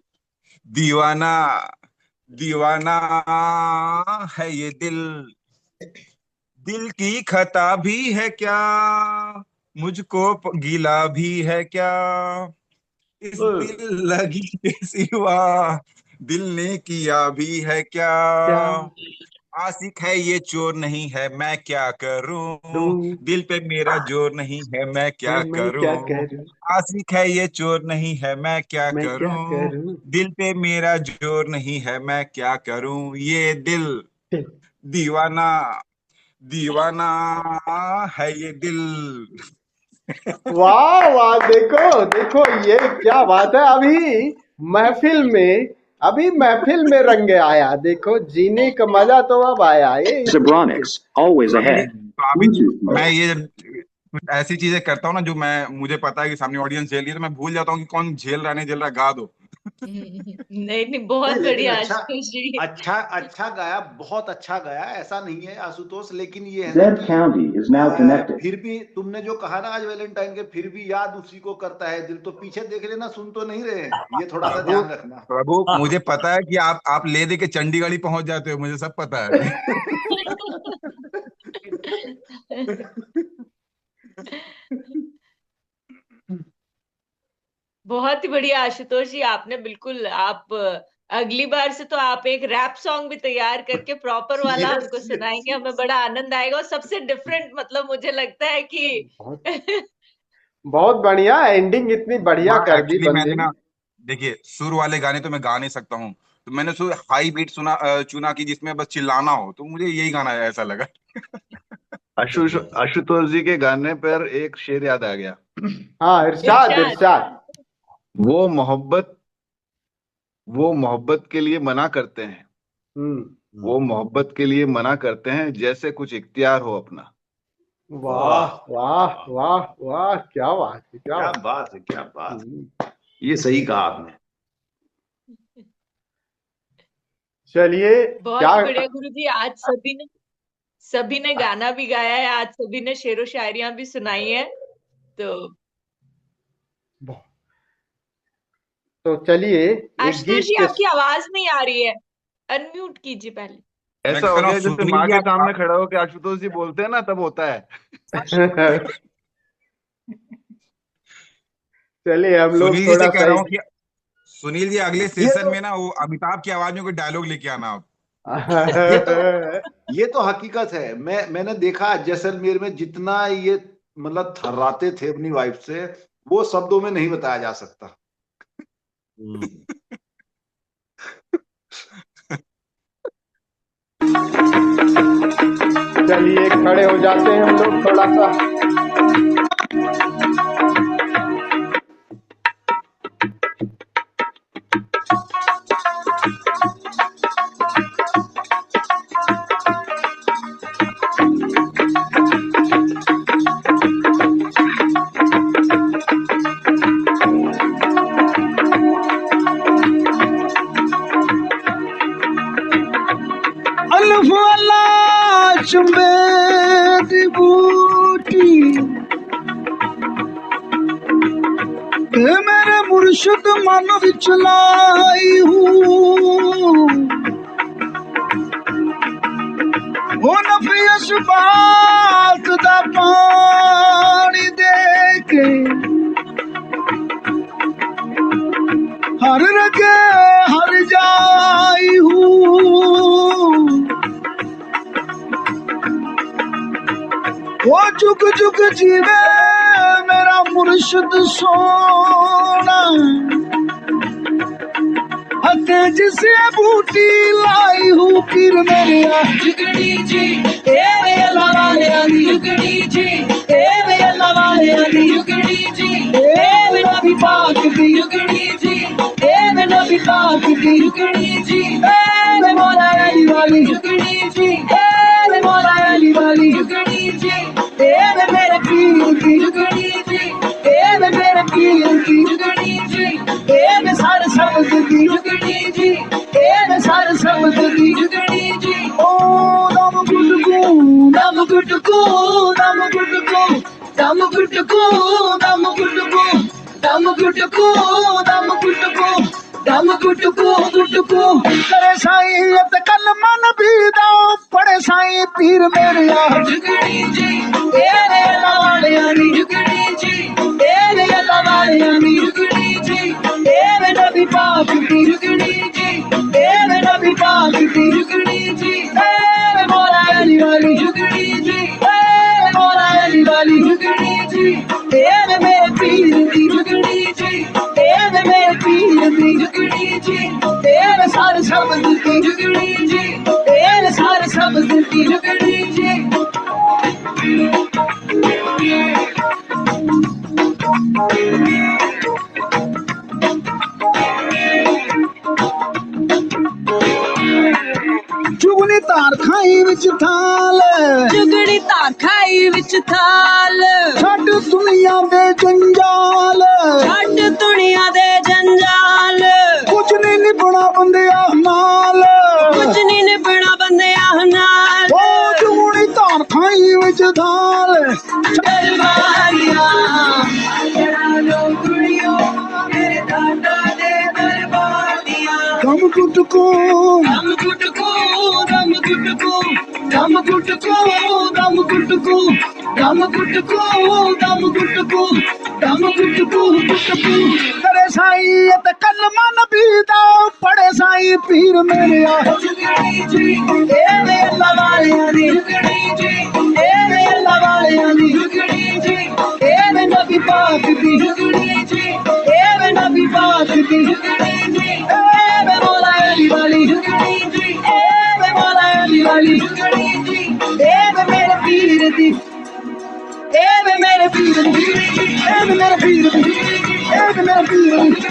दीवाना दीवाना है ये दिल। दिल की खता भी है क्या, मुझको गीला भी है क्या, इस ओ, दिल लगी के सिवा दिल ने किया भी है क्या। क्या आशिक है ये चोर नहीं है, मैं क्या करूं, दूं दिल पे मेरा जोर नहीं है, मैं क्या मैं क्या करूं। करूं, आशिक है ये चोर नहीं है, मैं क्या मैं क्या करूं, करूं। दिल पे मेरा जोर नहीं है, मैं क्या करूं। ये दिल दिल। दीवाना दीवाना है ये दिल। वाह वाह, देखो देखो, ये क्या बात है। महफिल में महफिल में रंग आया, देखो जीने का मजा तो अब आया। ये Zebronics, always अभी ahead. अभी Bluetooth mode. मैं ये कुछ ऐसी चीजें करता हूँ ना जो मुझे पता है कि सामने ऑडियंस झेल रही है, तो मैं भूल जाता हूँ कि कौन झेल रहा है, नहीं झेल रहा, गा दो। नहीं नहीं, बहुत नहीं, लेकिन बढ़िया अच्छा आशुतोष जी। अच्छा अच्छा गाया, बहुत अच्छा गाया, ऐसा नहीं है आशुतोष। लेकिन ये है ना Zed कि County is now connected. फिर भी तुमने जो कहा ना आज वैलेंटाइन के, फिर भी याद उसी को करता है दिल, तो पीछे देख लेना, सुन तो नहीं रहे हैं, ये थोड़ा सा प्रभु ध्यान रखना। प्रभु, मुझे पता है कि आप ले दे के चंडीगढ़ ही पहुंच जाते हो, मुझे सब पता है। बहुत ही बढ़िया आशुतोष जी, आपने बिल्कुल, आप अगली बार से तो आप एक रैप सॉन्ग भी तैयार करके प्रॉपर वाला Yes, हमको yes, सुनाएंगे, yes. हमें बड़ा आनंद आएगा। और सबसे डिफरेंट, मतलब मुझे लगता है कि बहुत बढ़िया एंडिंग, इतनी बढ़िया कर दी एक्चुअली बंदे मैंने ने। ना, देखिए सुर वाले गाने तो मैं गा नहीं सकता हूँ, तो मैंने सुर हाई बीट चुना कि जिसमें बस चिल्लाना हो, तो मुझे यही गाना ऐसा लगा। आशुतोष जी के गाने पर एक शेर याद आ गया। हाँ, इरशाद इरशाद। इरशाद। वो मोहब्बत वो मोहब्बत के लिए मना करते हैं, वो मोहब्बत के लिए मना करते हैं, जैसे कुछ इख्तियार हो अपना। वाह वाह वाह वाह, क्या बात है, क्या क्या बात। बात है, क्या बात है, ये सही कहा आपने। चलिए, बहुत क्या ही बढ़िया गुरु जी, आज सभी ने गाना भी गाया है, आज सभी ने शेरो शायरियां भी सुनाई है। तो चलिए एक आशुतोष जी, गीत आपकी आवाज नहीं आ रही है, अनम्यूट कीजिए पहले। मैं ऐसा हो कह रहा गया हूँ, जैसे सुनील माँ जी के सामने खड़ा होकर आशुतोष जी बोलते हैं ना, तब होता है। चलिए हम लोग सुनील जी थोड़ा से कह रहा हूँ सही। कि सुनील जी अगले सेशन में ना वो अमिताभ की आवाज में कोई डायलॉग लेके आना आप। ये तो हकीकत है। मैंने देखा जैसलमेर में जितना ये मतलब थर्राते थे अपनी वाइफ से, वो शब्दों में नहीं बताया जा सकता। चलिए खड़े हो जाते हैं हम लोग थोड़ा सा। अल्फ अल्लाह चुंबे दी बूटी ते मेरे मुर्शिद मन विच लाई हूँ वो नफियस बात दा पानी दे के हर रगे हर जाई हूँ वो जुग जुग जीवे मेरा मुर्शिद सोना तेज से बूटी लाई हूँ पीर मेरे जुगड़ी जी तेरे लवाले आदि जुगड़ी जी तेरे लवाले आदि जुगड़ी जी तेरे नबी पाक दी जुगड़ी जी तेरे नबी पाक दी जुगड़ी जी तेरे मौला अली वाली जुगड़ी जी तेरे मौला अली वाली जुगड़ी जी तेरे मेरे पीर की जुगड़ी जी तेरे मेरे पीर की जुगड़ी जी तेरे सारे शब्द दी जुगड़ी जी ए सारे शब्द दी जुगड़ी जी ओ दम गुटकू दम गुटकू दम गुटकू दम गुटकू दम गुटकू दम गुटकू दम गुटकू दम गुटकू गुटकू करे साईं ते कल मन भी दो पड़े साईं पीर मेरे आ जुगड़ी जी तेरे लालियां दी जुगड़ी जी तेरे लालियां दी जुगड़ी जी तेरे नबी पाक दी जुगड़ी जी तेरे नबी पाक दी जुगड़ी जी तेरे मौला अली वाली जुगड़ी जी तेरे मौला अली वाली जुगड़ी जी तेरे मेरे पीर दी जुगड़ी जी तेरे मेरे पीर दी जुगड़ी जी तेरे सारे शब्द दी जुगड़ी जी तेरे सारे शब्द दी जुगड़ी जी जुगनी तार खाई विच थाल जुगनी तार खाई विच थाल छड्ड दुनिया दे जंजाल छड्ड दुनिया दे जंजाल कुछ नहीं निभना बंदिया नाल कुछ नहीं निभना बंदिया नाल ओ जुगनी तार खाई विच थाल चल मारिया तेरा लो कुड़ियो मेरे दादा दे दरबार दिया दम गुटको दम गुटको दम गुटको दम गुटको दम गुटको दम गुटको दम गुटको दम गुटको गुटको करे साईं ते कल मन भी दा पड़े साईं पीर मेरे आ जुगड़ी जी तेरे अल्लाह वालियां दी जुगड़ी जी तेरे अल्लाह वालियां दी जुगड़ी जी तेरे नबी पाक दी जुगड़ी जी तेरे नबी पाक दी जुगड़ी जी तेरे मौला अली वाली जुगड़ी जी तेरे मौला अली वाली जुगड़ी जी तेरे मेरे पीर दी तेरे मेरे पीर दी तेरे मेरे पीर दी तेरे मेरे पीर दी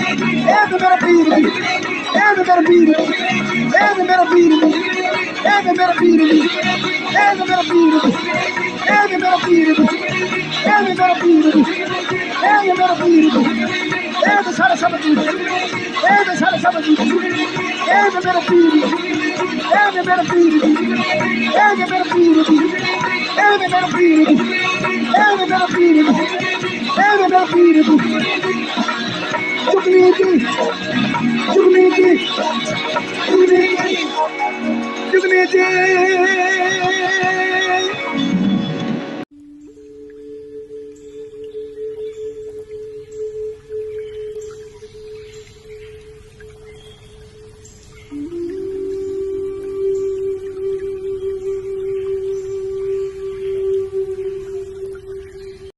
तेरे मेरे पीर दी तेरे मेरे पीर दी तेरे मेरे पीर दी तेरे मेरे पीर दी तेरे मेरे पीर दी तेरे मेरे पीर दी तेरे मेरे पीर दी तेरे मेरे पीर दी तेरे सारे शब्द दी तेरे सारे शब्द दी तेरे मेरे पीर दी तेरे मेरे पीर दी तेरे मेरे पीर दी तेरे मेरे पीर दी तेरे मेरे पीर दी तेरे मेरे पीर दी